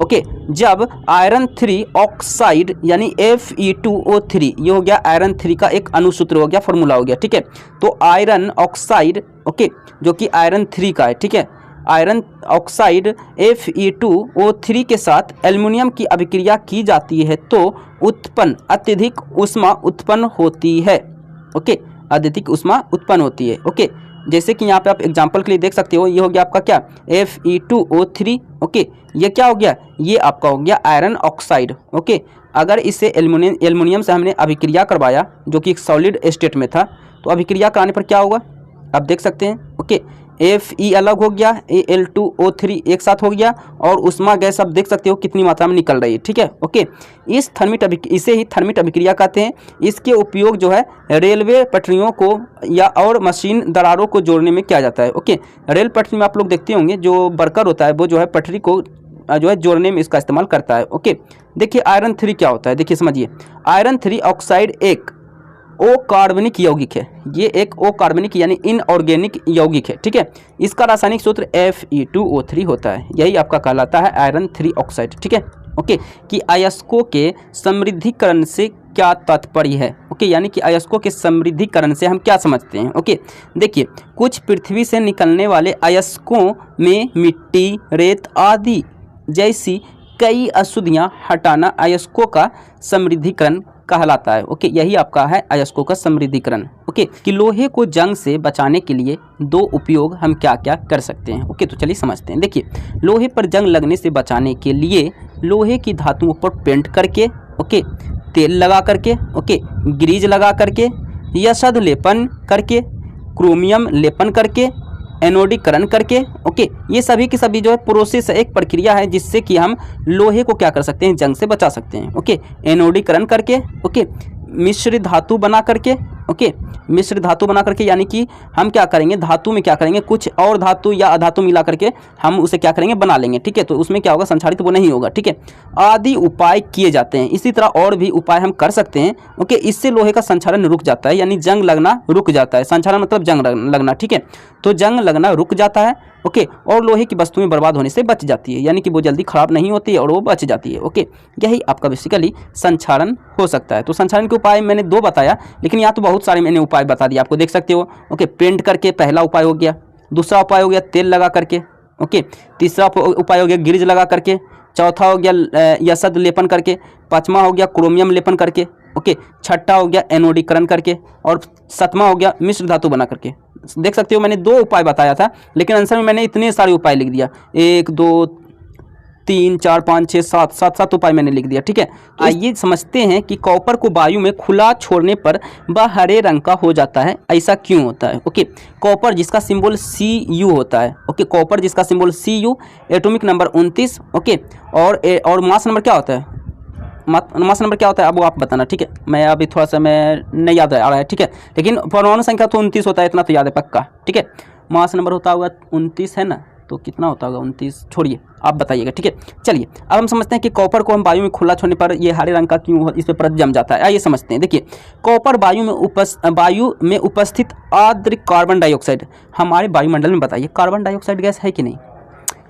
ओके। जब आयरन 3 ऑक्साइड यानी Fe2O3, ये हो गया आयरन 3 का एक अणुसूत्र हो गया, फॉर्मूला हो गया, ठीक है। तो आयरन ऑक्साइड, ओके, जो कि आयरन 3 का है, ठीक है, आयरन ऑक्साइड Fe2O3 के साथ एल्युमिनियम की अभिक्रिया की जाती है तो उत्पन्न अत्यधिक ऊष्मा उत्पन्न होती है, ओके, अत्यधिक ऊष्मा उत्पन्न होती है, ओके। जैसे कि यहाँ पे आप एग्जांपल के लिए देख सकते हो, ये हो गया आपका क्या Fe2O3, ओके, ये क्या हो गया, ये आपका हो गया आयरन ऑक्साइड, ओके। अगर इसे एल्युमिनियम से हमने अभिक्रिया करवाया जो कि एक सॉलिड स्टेट में था, तो अभिक्रिया कराने पर क्या होगा आप देख सकते हैं, ओके। Fe अलग हो गया, Al2O3 एक साथ हो गया और उष्मा गैस आप देख सकते हो कितनी मात्रा में निकल रही है, ठीक है, ओके। इसे ही थर्मिट अभिक्रिया कहते हैं। इसके उपयोग जो है रेलवे पटरियों को या और मशीन दरारों को जोड़ने में किया जाता है, ओके। रेल पटरी में आप लोग देखते होंगे जो वर्कर होता है वो जो है पटरी को जो है जोड़ने में इसका इस्तेमाल करता है, ओके। देखिए आयरन 3 क्या होता है, देखिए समझिए, आयरन 3 ऑक्साइड एक ओ कार्बनिक यौगिक है, ये एक ओ कार्बनिक यानी इनऑर्गेनिक यौगिक है, ठीक है। इसका रासायनिक सूत्र Fe2O3 होता है, यही आपका कहलाता है आयरन 3 ऑक्साइड, ठीक है। ओके, कि अयस्कों के समृद्धिकरण से क्या तात्पर्य है। ओके, यानी कि अयस्कों के समृद्धिकरण से हम क्या समझते हैं। ओके, देखिए कुछ पृथ्वी से निकलने वाले अयस्कों में मिट्टी, रेत आदि जैसी कई अशुद्धियाँ हटाना अयस्कों का समृद्धिकरण कहलाता है। ओके, यही आपका है अयस्कों का समृद्धिकरण। ओके, कि लोहे को जंग से बचाने के लिए दो उपयोग हम क्या क्या कर सकते हैं। ओके, तो चलिए समझते हैं। देखिए, लोहे पर जंग लगने से बचाने के लिए लोहे की धातुओं पर पेंट करके, ओके, तेल लगा करके, ओके, ग्रीज लगा करके, यशद लेपन करके, क्रोमियम लेपन करके, एनोडीकरण करके, ओके, ये सभी की सभी जो है प्रोसेस है, एक प्रक्रिया है जिससे कि हम लोहे को क्या कर सकते हैं, जंग से बचा सकते हैं। ओके, एनोडीकरण करके, ओके, मिश्र धातु बना करके, ओके, मिश्र धातु बना करके, यानी कि हम क्या करेंगे, धातु में क्या करेंगे, कुछ और धातु या अधातु मिला करके हम उसे क्या करेंगे, बना लेंगे। ठीक है, तो उसमें क्या होगा, संक्षारित वो नहीं होगा। ठीक है, आदि उपाय किए जाते हैं। इसी तरह और भी उपाय हम कर सकते हैं। ओके, इससे लोहे का संक्षारण रुक जाता है, यानी जंग लगना रुक जाता है। संक्षारण मतलब जंग लगना। ठीक है, तो जंग लगना रुक जाता है। ओके, और लोहे की वस्तुएं बर्बाद होने से बच जाती है, यानी कि वो जल्दी खराब नहीं होती है और वो बच जाती है। ओके, यही आपका बेसिकली संक्षारण हो सकता है। तो संक्षारण के उपाय मैंने दो बताया, लेकिन यहाँ तो बहुत सारे मैंने उपाय बता दिए, आपको देख सकते हो। ओके, पेंट करके पहला उपाय हो गया, दूसरा उपाय हो गया तेल लगा करके, ओके, तीसरा उपाय हो गया ग्रीज लगा करके, चौथा हो गया यशद लेपन करके, पाँचवा हो गया क्रोमियम लेपन करके, ओके, छठा हो गया एनोडीकरण करके, और सातवां हो गया मिश्र धातु बना करके। देख सकते हो मैंने दो उपाय बताया था, लेकिन आंसर में मैंने इतने सारे उपाय लिख दिया, 1 2 3 4 5 6 7 उपाय मैंने लिख दिया। ठीक है, आइए समझते हैं कि कॉपर को वायु में खुला छोड़ने पर वह हरे रंग का हो जाता है, ऐसा क्यों होता है। ओके, कॉपर जिसका सिंबल Cu होता है। ओके, कॉपर जिसका symbol Cu, atomic number 29। Okay, और मास नंबर क्या होता है, मास नंबर क्या होता है अब वो आप बताना। ठीक है, मैं अभी थोड़ा सा मैं नहीं याद आ रहा है। ठीक है, लेकिन परमाणु संख्या तो 29 होता है, इतना तो याद है पक्का। ठीक है, मास नंबर होता होगा 29 है ना, तो कितना होता होगा 29, छोड़िए आप बताइएगा। ठीक है, चलिए अब हम समझते हैं कि कॉपर को हम वायु में खुला छोड़ने पर ये हरे रंग का क्यों इस पर परत जम जाता है। आइए समझते हैं। देखिए, कॉपर वायु में उपस्थित आर्द्र कार्बन डाइऑक्साइड, हमारे वायुमंडल में बताइए कार्बन डाइऑक्साइड गैस है कि नहीं,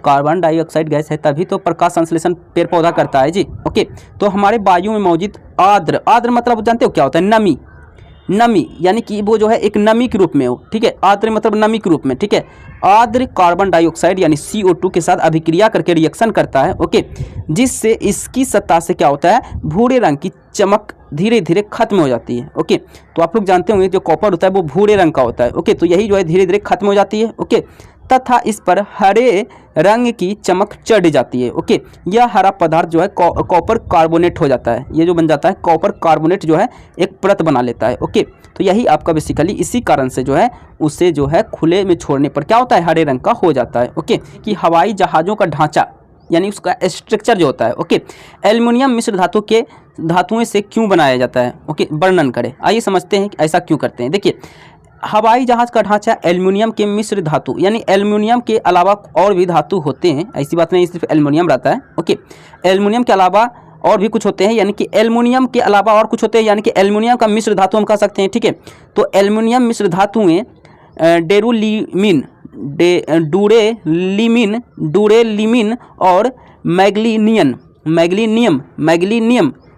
कार्बन डाइऑक्साइड गैस है, तभी तो प्रकाश संश्लेषण पेड़ पौधा करता है जी। ओके, तो हमारे वायु में मौजूद आर्द्र मतलब जानते हो क्या होता है, नमी, यानी कि वो जो है एक नमी के रूप में हो। ठीक है, आर्द्र मतलब नमी के रूप में। ठीक है, आर्द्र कार्बन डाइऑक्साइड यानी CO2 के साथ अभिक्रिया करके रिएक्शन करता है। ओके, जिससे इसकी सतह से क्या होता है, भूरे रंग की चमक धीरे धीरे खत्म हो जाती है। ओके, तो आप लोग जानते होंगे जो कॉपर होता है वो भूरे रंग का होता है। ओके, तो यही जो है धीरे धीरे खत्म हो जाती है। ओके, तथा इस पर हरे रंग की चमक चढ़ जाती है। ओके, यह हरा पदार्थ जो है कॉपर कार्बोनेट हो जाता है, ये जो बन जाता है कॉपर कार्बोनेट जो है एक परत बना लेता है। ओके, तो यही आपका बेसिकली इसी कारण से जो है उसे जो है खुले में छोड़ने पर क्या होता है, हरे रंग का हो जाता है। ओके, कि हवाई जहाज़ों का ढांचा यानी उसका स्ट्रक्चर जो होता है, ओके, एल्युमिनियम मिश्र धातुओं से क्यों बनाया जाता है। ओके, वर्णन करें। आइए समझते हैं कि ऐसा क्यों करते हैं। देखिए, हवाई जहाज़ का ढांचा एल्युमिनियम के मिश्र धातु यानी एल्युमिनियम के अलावा और भी धातु होते हैं, ऐसी बात नहीं सिर्फ एल्युमिनियम रहता है। ओके, एल्युमिनियम के अलावा और भी कुछ होते हैं, यानी कि एल्युमिनियम के अलावा और कुछ होते हैं, यानी कि एल्युमिनियम का मिश्र धातु हम कह सकते हैं। ठीक है, तो एल्युमिनियम मिश्र धातुएं डूरेलिमिन और मैग्नीनियम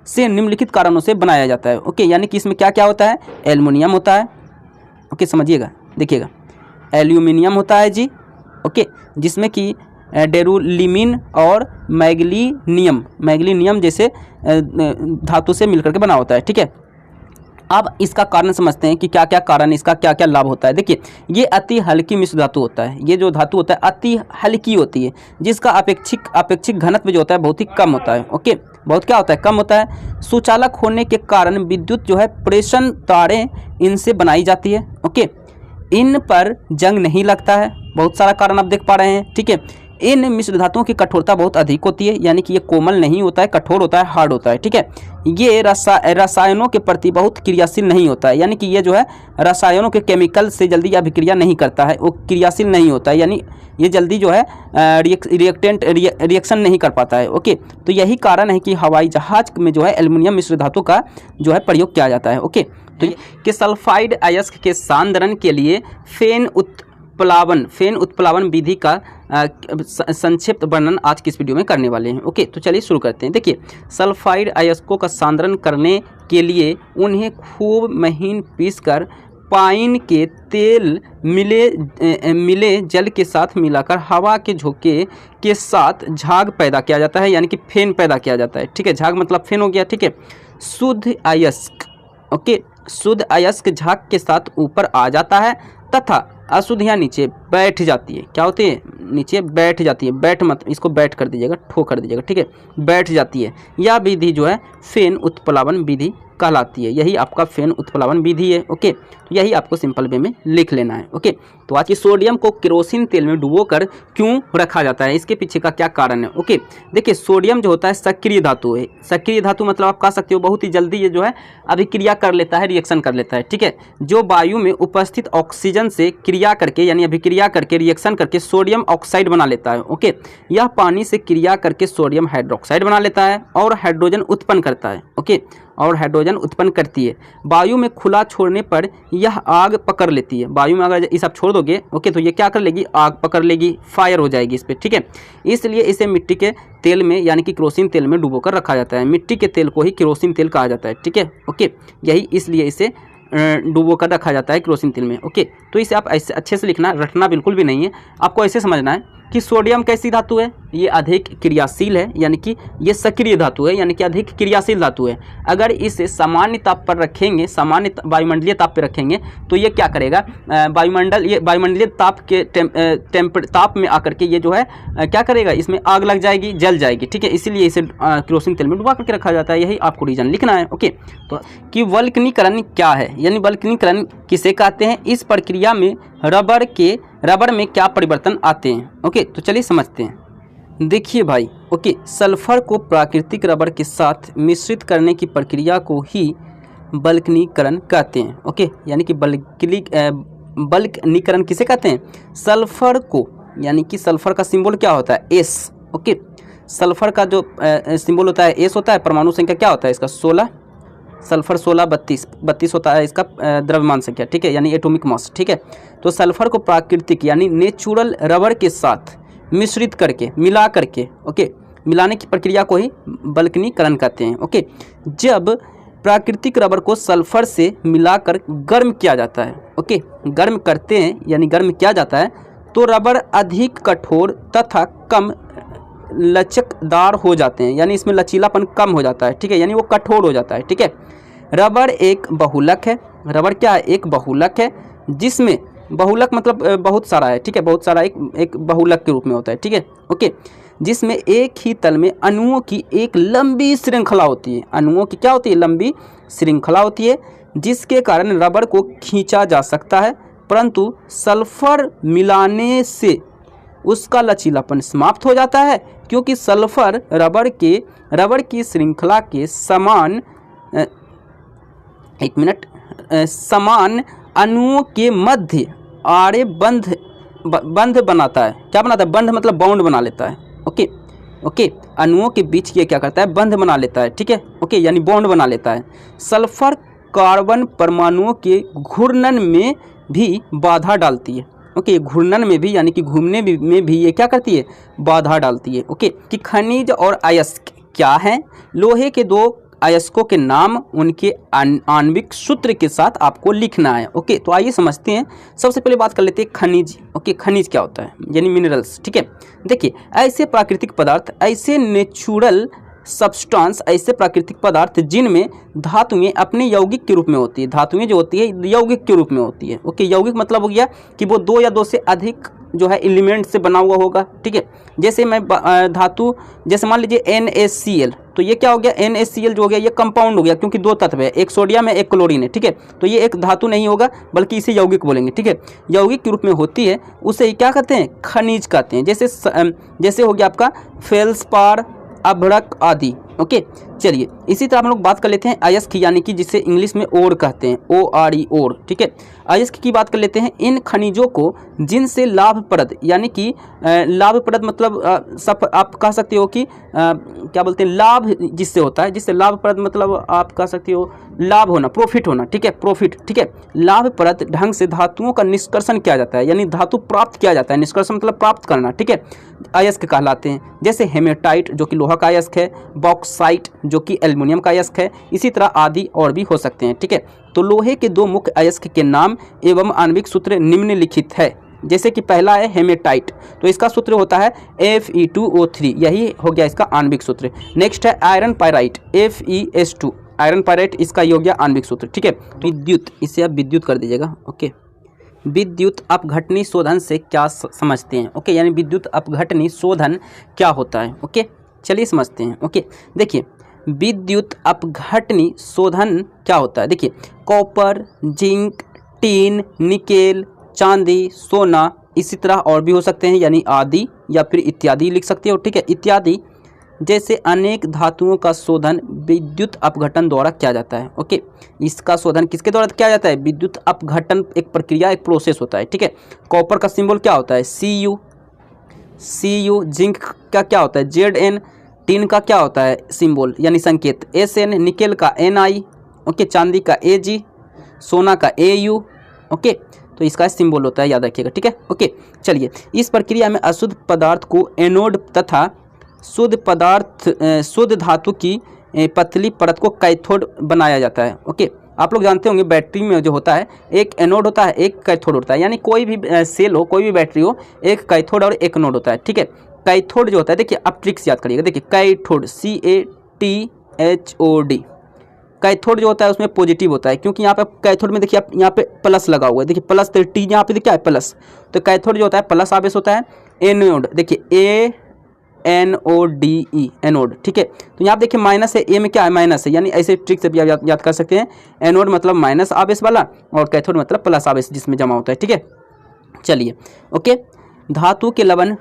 से निम्नलिखित कारणों से बनाया जाता है। ओके, यानी कि इसमें क्या क्या होता है, एल्युमिनियम होता है। ओके, समझिएगा, देखिएगा, एल्यूमिनियम होता है जी। ओके, जिसमें कि डेरुलिमिन और मैग्नीनियम जैसे धातु से मिलकर के बना होता है। ठीक है, अब इसका कारण समझते हैं कि क्या क्या कारण, इसका क्या क्या लाभ होता है। देखिए, ये अति हल्की मिश्र धातु होता है, ये जो धातु होता है अति हल्की होती है, जिसका अपेक्षिक घनत्व जो होता है बहुत ही कम होता है। ओके, बहुत क्या होता है, कम होता है। सुचालक होने के कारण विद्युत जो है प्रेषण तारें इनसे बनाई जाती है। ओके, इन पर जंग नहीं लगता है, बहुत सारा कारण आप देख पा रहे हैं। ठीक है, इन मिश्र धातुओं की कठोरता बहुत अधिक होती है, यानी कि ये कोमल नहीं होता है, कठोर होता है, हार्ड होता है। ठीक है, ये रसायनों के प्रति बहुत क्रियाशील नहीं होता है, यानी कि ये जो है रसायनों के केमिकल से जल्दी अभिक्रिया नहीं करता है, वो क्रियाशील नहीं होता है, यानी ये जल्दी जो है रिएक्शन नहीं कर पाता है। ओके, तो यही कारण है कि हवाई जहाज में जो है एल्युमिनियम मिश्र धातु का जो है प्रयोग किया जाता है। ओके, तो कि सल्फाइड अयस्क के सांद्रण के लिए फेन उत्प्लावन, फेन उत्प्लावन विधि का संक्षिप्त वर्णन आज की इस वीडियो में करने वाले हैं। ओके, तो चलिए शुरू करते हैं। देखिए, सल्फाइड अयस्कों का सांद्रण करने के लिए उन्हें खूब महीन पीसकर पाइन के तेल मिले जल के साथ मिलाकर हवा के झोंके के साथ झाग पैदा किया जाता है, यानी कि फेन पैदा किया जाता है। ठीक है, झाग मतलब फेन हो गया। ठीक है, शुद्ध अयस्क, ओके, शुद्ध अयस्क झाग के साथ ऊपर आ जाता है तथा अशुद्धियाँ नीचे बैठ जाती है। क्या होती है? नीचे बैठ जाती है। बैठ मत, इसको बैठ कर दीजिएगा, ठो कर दीजिएगा। ठीक है, बैठ जाती है। यह विधि जो है फेन उत्प्लावन विधि कहलाती है। यही आपका फेन उत्प्लावन विधि है। ओके, तो यही आपको सिंपल वे में लिख लेना है। ओके, तो आज की सोडियम को केरोसिन तेल में डुबोकर क्यों रखा जाता है, इसके पीछे का क्या कारण है? ओके, देखिए, सोडियम जो होता है सक्रिय धातु है। सक्रिय धातु मतलब आप कह सकते हो बहुत ही जल्दी ये जो है अभिक्रिया कर लेता है, रिएक्शन कर लेता है। ठीक है, जो वायु में उपस्थित ऑक्सीजन से क्रिया करके यानी अभिक्रिया करके रिएक्शन करके सोडियम ऑक्साइड बना लेता है। ओके, यह पानी से क्रिया करके सोडियम हाइड्रोक्साइड बना लेता है और हाइड्रोजन उत्पन्न करता है। ओके, और हाइड्रोजन उत्पन्न करती है। वायु में खुला छोड़ने पर यह आग पकड़ लेती है। वायु में अगर इसे आप छोड़ दोगे, ओके, तो ये क्या कर लेगी? आग पकड़ लेगी, फायर हो जाएगी इस पर। ठीक है, इसलिए इसे मिट्टी के तेल में यानी कि केरोसिन तेल में डुबोकर रखा जाता है। मिट्टी के तेल को ही केरोसिन तेल कहा जाता है। ठीक है, ओके, यही इसलिए इसे डुबो कर रखा जाता है केरोसिन तेल में। ओके, तो इसे आप ऐसे अच्छे से लिखना, रटना बिल्कुल भी नहीं है। आपको ऐसे समझना है कि सोडियम कैसी धातु है? ये अधिक क्रियाशील है, यानी कि ये सक्रिय धातु है, यानी कि अधिक क्रियाशील धातु है। अगर इसे सामान्य ताप पर रखेंगे, सामान्य वायुमंडलीय ताप पर रखेंगे, तो ये क्या करेगा? वायुमंडलीय ताप के ताप में आकर के ये जो है क्या करेगा? इसमें आग लग जाएगी, जल जाएगी। ठीक है, इसीलिए इसे केरोसिन तेल में डुबा करके रखा जाता है। यही आपको रीजन लिखना है। ओके, तो कि वल्कनीकरण क्या है, यानी वल्कनीकरण किसे कहते हैं? इस प्रक्रिया में रबर में क्या परिवर्तन आते हैं? ओके, तो चलिए समझते हैं। देखिए भाई, ओके, सल्फर को प्राकृतिक रबर के साथ मिश्रित करने की प्रक्रिया को ही वल्कनीकरण कहते हैं। ओके, यानी कि वल्कनीकरण किसे कहते हैं? सल्फर को, यानी कि सल्फर का सिंबल क्या होता है? एस। ओके, सल्फर का जो सिंबल होता है एस होता है। परमाणु संख्या क्या होता है इसका? 16। सल्फर 16 32 होता है इसका द्रव्यमान संख्या। ठीक है, यानी एटॉमिक मास। ठीक है, तो सल्फर को प्राकृतिक यानी नेचुरल रबर के साथ मिश्रित करके, मिला करके, ओके, मिलाने की प्रक्रिया को ही वल्कनीकरण कहते हैं। ओके, जब प्राकृतिक रबर को सल्फर से मिलाकर गर्म किया जाता है, ओके, गर्म करते हैं यानी गर्म किया जाता है, तो रबर अधिक कठोर तथा कम लचकदार हो जाते हैं, यानी इसमें लचीलापन कम हो जाता है। ठीक है, यानी वो कठोर हो जाता है। ठीक है, रबर एक बहुलक है। रबर क्या है? एक बहुलक है, जिसमें बहुलक मतलब बहुत सारा है। ठीक है, बहुत सारा एक बहुलक के रूप में होता है। ठीक है, ओके, जिसमें एक ही तल में अणुओं की एक लंबी श्रृंखला होती है। अणुओं की क्या होती है? लंबी श्रृंखला होती है, जिसके कारण रबर को खींचा जा सकता है, परंतु सल्फर मिलाने से उसका लचीलापन समाप्त हो जाता है, क्योंकि सल्फर रबर की श्रृंखला के समान समान अणुओं के मध्य आड़े बंध बनाता है। क्या बनाता है? बंध मतलब बाउंड बना लेता है। ओके, ओके, अणुओं के बीच ये क्या करता है? बंध बना लेता है। ठीक है, ओके, यानी बॉन्ड बना लेता है। सल्फर कार्बन परमाणुओं के घूर्णन में भी बाधा डालती है। ओके, घूर्णन में भी यानी कि घूमने में भी ये क्या करती है? बाधा डालती है। ओके, कि खनिज और अयस्क क्या है? लोहे के दो अयस्कों के नाम उनके आणविक सूत्र के साथ आपको लिखना है। ओके, तो आइए समझते हैं। सबसे पहले बात कर लेते हैं खनिज। ओके, खनिज क्या होता है? यानी मिनरल्स। ठीक है, देखिए, ऐसे प्राकृतिक पदार्थ, ऐसे नेचुरल सब्सटेंस, ऐसे प्राकृतिक पदार्थ जिनमें धातुएं अपने यौगिक के रूप में होती है। धातुएं जो होती है यौगिक के रूप में होती है। ओके, यौगिक मतलब हो गया कि वो दो या दो से अधिक जो है एलिमेंट से बना हुआ होगा। ठीक है, जैसे मैं धातु, जैसे मान लीजिए NaCl, तो ये क्या हो गया? NaCl जो हो गया ये कंपाउंड हो गया, क्योंकि दो तत्व है, एक सोडियम है, एक क्लोरीन है। ठीक है, तो ये एक धातु नहीं होगा, बल्कि इसे यौगिक बोलेंगे। ठीक है, यौगिक के रूप में होती है, उसे क्या कहते हैं? खनिज कहते हैं। जैसे हो गया आपका फेल्सपार, अभ्रक आदि। ओके, चलिए इसी तरह हम लोग बात कर लेते हैं अयस्क यानी कि जिसे इंग्लिश में ओर कहते हैं, ORE ओर, ठीक है। अयस्क की बात कर लेते हैं। इन खनिजों को जिनसे लाभप्रद यानी कि लाभप्रद मतलब सब आप कह सकते हो कि क्या बोलते हैं, लाभ जिससे होता है, जिससे लाभप्रद मतलब आप कह सकते हो लाभ होना, प्रॉफिट होना, ठीक है, प्रॉफिट, ठीक है। लाभप्रद ढंग से धातुओं का निष्कर्षण किया जाता है, यानी धातु प्राप्त किया जाता है, निष्कर्षण मतलब प्राप्त करना, ठीक है, अयस्क कहलाते हैं। जैसे हेमेटाइट जो कि लोहा का अयस्क है, बॉक्साइट जो कि एल्युमिनियम का अयस्क है, इसी तरह आदि और भी हो सकते हैं, ठीक है। तो लोहे के दो मुख्य अयस्क के नाम एवं आणविक सूत्र निम्नलिखित है। जैसे कि पहला है हेमेटाइट, तो इसका सूत्र होता है Fe2O3, यही हो गया इसका आणविक सूत्र। नेक्स्ट है iron pyrite, FeS2, iron pyrite, इसका ये हो गया आणविक सूत्र, ठीक है। विद्युत, इसे आप विद्युत कर दीजिएगा, ओके। विद्युत अपघटनी शोधन से क्या समझते हैं, ओके, यानी विद्युत अपघटनी शोधन क्या होता है, ओके, चलिए समझते हैं, ओके। देखिए विद्युत अपघटनी शोधन क्या होता है, देखिए कॉपर, जिंक, टीन, निकेल, चांदी, सोना, इसी तरह और भी हो सकते हैं, यानी आदि या फिर इत्यादि लिख सकते हो, ठीक है, इत्यादि जैसे अनेक धातुओं का शोधन विद्युत अपघटन द्वारा किया जाता है, ओके। इसका शोधन किसके द्वारा किया जाता है, विद्युत अपघटन एक प्रक्रिया, एक प्रोसेस होता है, ठीक है। कॉपर का सिंबल क्या होता है, Cu, जिंक का क्या होता है, Zn, टीन का क्या होता है सिंबल यानी संकेत Sn, निकेल का Ni, ओके, चांदी का Ag, सोना का Au, ओके, तो इसका सिंबल होता है, याद रखिएगा, ठीक है, ओके। चलिए इस प्रक्रिया में अशुद्ध पदार्थ को एनोड तथा शुद्ध धातु की पतली परत को कैथोड बनाया जाता है, ओके। आप लोग जानते होंगे बैटरी में जो होता है एक एनोड होता है, एक कैथोड होता है, यानी कोई भी सेल हो, कोई भी बैटरी हो, एक कैथोड और एक एनोड होता है, ठीक है। कैथोड जो होता है, देखिए आप ट्रिक्स याद करिएगा, देखिए कैथोड CATHOD, कैथोड जो होता है उसमें पॉजिटिव होता है, क्योंकि यहाँ पे कैथोड में देखिए आप यहाँ पे प्लस लगा हुआ है, देखिए प्लस, तो टी यहाँ पे देखिए क्या है प्लस, तो कैथोड जो होता है प्लस आवेश होता है। एनोड देखिए ANODE, एनोड, ठीक है, तो यहाँ देखिए माइनस है, ए में क्या है माइनस है, यानी ऐसे ट्रिक से भी आप याद कर सकते हैं। एनोड मतलब माइनस आवेश वाला और कैथोड मतलब प्लस आवेश जिसमें जमा होता है, ठीक है। चलिए ओके, धातु के लवण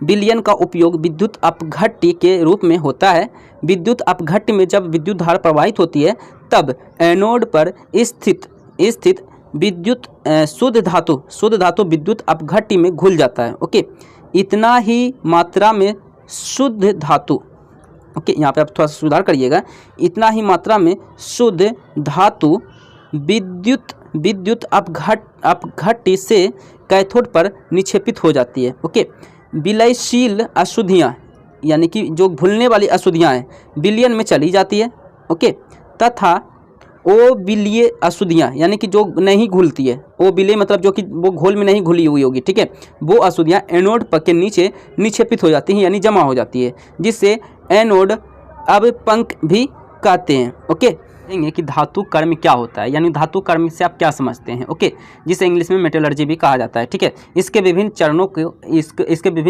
विलयन का उपयोग विद्युत अपघट्य के रूप में होता है। विद्युत अपघट्य में जब विद्युत धारा प्रवाहित होती है तब एनोड पर स्थित विद्युत शुद्ध धातु विद्युत अपघट्य में घुल जाता है, ओके। इतना ही मात्रा में शुद्ध धातु, ओके, यहाँ पे आप थोड़ा सा सुधार करिएगा, इतना ही मात्रा में शुद्ध धातु विद्युत अपघट्य से कैथोड पर निक्षेपित हो जाती है, ओके। विलयशील अशुद्धियाँ यानी कि जो घुलने वाली अशुद्धियाँ हैं विलयन में चली जाती है, ओके, तथा अविलयीय अशुद्धियाँ यानी कि जो नहीं घुलती है, अविलयीय मतलब जो कि वो घोल में नहीं घुली हुई होगी, ठीक है, वो अशुद्धियाँ एनोड पर के नीचे निक्षेपित हो जाती हैं यानी जमा हो जाती है, जिससे एनोड अपंक भी कहते हैं, ओके। कि धातु कर्म क्या होता है, यानी धातु कर्म से आप क्या समझते हैं, ओके, जिसे इंग्लिश में मेटलर्जी भी कहा जाता है, ठीक है। इसके विभिन्न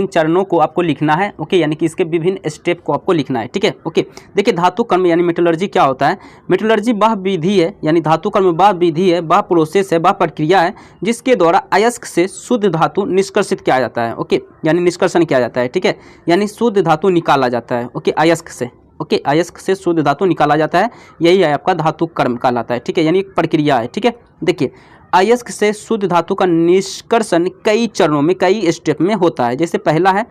चरणों को आपको लिखना है, ओके, यानी कि इसके विभिन्न स्टेप को आपको लिखना है, ठीक है, ओके। देखिए धातु कर्म यानी मेटलर्जी क्या होता है। मेटलर्जी वह विधि है, यानी धातु कर्म वह विधि है, वह प्रोसेस है, वह प्रक्रिया है जिसके द्वारा अयस्क से शुद्ध धातु निष्कर्षित किया जाता है, ओके, यानी निष्कर्षण किया जाता है, ठीक है, यानी शुद्ध धातु निकाला जाता है, ओके, अयस्क से, ओके, अयस्क से शुद्ध धातु निकाला जाता है, यही है आपका धातु कर्म कहलाता है, ठीक है, यानी एक प्रक्रिया है, ठीक है। देखिए अयस्क से शुद्ध धातु का निष्कर्षण कई चरणों में, कई स्टेप में होता है। जैसे पहला है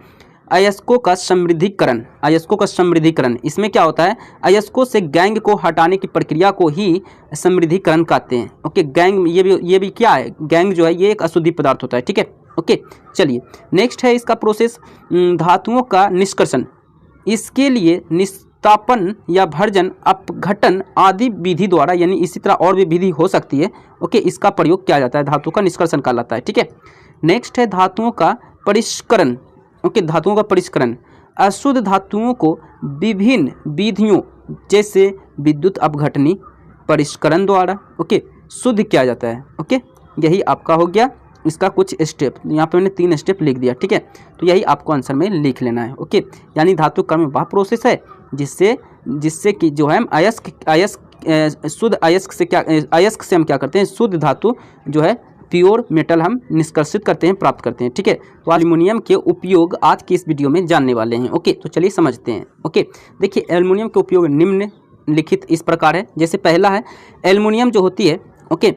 अयस्कों का समृद्धिकरण, इसमें क्या होता है, अयस्कों से गैंग को हटाने की प्रक्रिया को ही समृद्धिकरण कहते हैं, ओके। गैंग ये भी क्या है, गैंग जो है ये एक अशुद्धि पदार्थ होता है, ठीक है, ओके। चलिए नेक्स्ट है इसका प्रोसेस धातुओं का निष्कर्षण। इसके लिए निस्तापन या भर्जन, अपघटन आदि विधि द्वारा, यानी इसी तरह और भी विधि हो सकती है, ओके, इसका प्रयोग किया जाता है, धातु का निष्कर्षण कहलाता है, ठीक है। नेक्स्ट है धातुओं का परिष्करण, ओके, धातुओं का परिष्करण। अशुद्ध धातुओं को विभिन्न विधियों जैसे विद्युत अपघटनी परिष्करण द्वारा, ओके, शुद्ध किया जाता है, ओके। यही आपका हो गया इसका कुछ स्टेप, यहाँ पे मैंने 3 स्टेप लिख दिया, ठीक है, तो यही आपको आंसर में लिख लेना है, ओके। यानी धातु कर्म वह प्रोसेस है जिससे कि जो है हम शुद्ध अयस्क से हम क्या करते हैं, शुद्ध धातु जो है प्योर मेटल हम निष्कर्षित करते हैं, प्राप्त करते हैं। ठीक है, तो एल्युमिनियम के उपयोग आज की इस वीडियो में जानने वाले हैं। ओके, तो चलिए समझते हैं। ओके, देखिए एल्युमिनियम के उपयोग निम्नलिखित इस प्रकार है। जैसे पहला है, एल्युमिनियम जो होती है, ओके,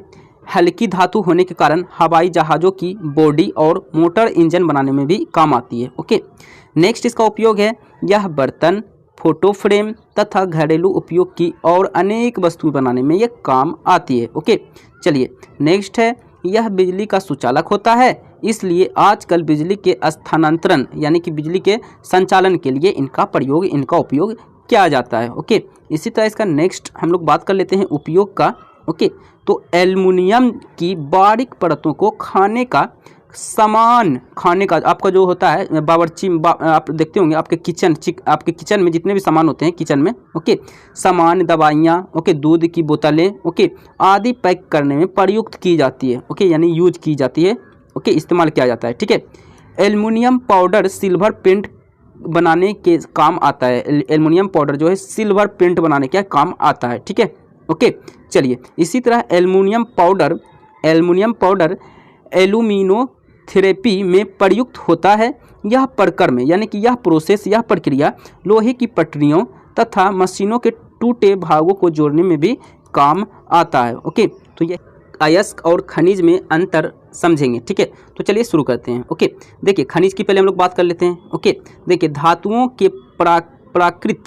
हल्की धातु होने के कारण हवाई जहाज़ों की बॉडी और मोटर इंजन बनाने में भी काम आती है। ओके, नेक्स्ट इसका उपयोग है, यह बर्तन, फोटो फ्रेम तथा घरेलू उपयोग की और अनेक वस्तुएं बनाने में यह काम आती है। ओके, चलिए नेक्स्ट है, यह बिजली का सुचालक होता है, इसलिए आजकल बिजली के स्थानांतरण यानी कि बिजली के संचालन के लिए इनका उपयोग किया जाता है। ओके, इसी तरह इसका नेक्स्ट हम लोग बात कर लेते हैं उपयोग का। ओके, तो एल्युमिनियम की बारीक परतों को खाने का आपका जो होता है बावर्ची आप देखते होंगे आपके किचन में जितने भी सामान होते हैं किचन में, ओके, सामान, दवाइयाँ, ओके, दूध की बोतलें, ओके, आदि पैक करने में प्रयुक्त की जाती है। ओके, यानी यूज की जाती है। ओके, इस्तेमाल किया जाता है। ठीक है, एल्युमिनियम पाउडर सिल्वर पेंट बनाने के काम आता है। एल्युमिनियम पाउडर जो है सिल्वर पेंट बनाने के काम आता है। ठीक है, ओके, चलिए इसी तरह एल्युमिनियम पाउडर एल्यूमिनोथेरेपी में प्रयुक्त होता है। यह प्रक्रम यानी कि यह प्रक्रिया लोहे की पटरियों तथा मशीनों के टूटे भागों को जोड़ने में भी काम आता है। ओके, तो ये अयस्क और खनिज में अंतर समझेंगे। ठीक है, तो चलिए शुरू करते हैं। ओके, देखिए खनिज की पहले हम लोग बात कर लेते हैं। ओके, देखिए धातुओं के प्राकृत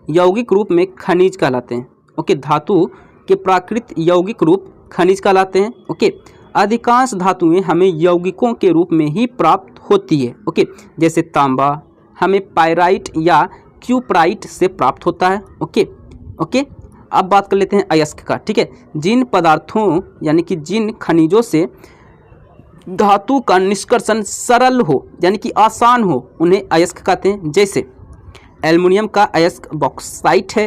यौगिक रूप में खनिज कहलाते हैं। ओके, धातु के प्राकृत यौगिक रूप खनिज कहलाते हैं। ओके, अधिकांश धातुएं हमें यौगिकों के रूप में ही प्राप्त होती है। ओके, जैसे तांबा हमें पायराइट या क्यूप्राइट से प्राप्त होता है। ओके, अब बात कर लेते हैं अयस्क का। ठीक है, जिन पदार्थों यानी कि जिन खनिजों से धातु का निष्कर्षण सरल हो यानी कि आसान हो उन्हें अयस्क कहते हैं। जैसे एल्युमिनियम का अयस्क बॉक्साइट है।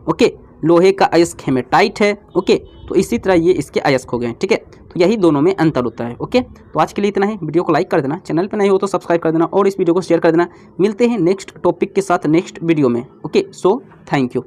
ओके, लोहे का अयस्क हेमेटाइट है। ओके, तो इसी तरह ये इसके अयस्क हो गए। ठीक है, तो यही दोनों में अंतर होता है। ओके, तो आज के लिए इतना ही। वीडियो को लाइक कर देना, चैनल पे नहीं हो तो सब्सक्राइब कर देना और इस वीडियो को शेयर कर देना। मिलते हैं नेक्स्ट टॉपिक के साथ नेक्स्ट वीडियो में। Okay, so thank you.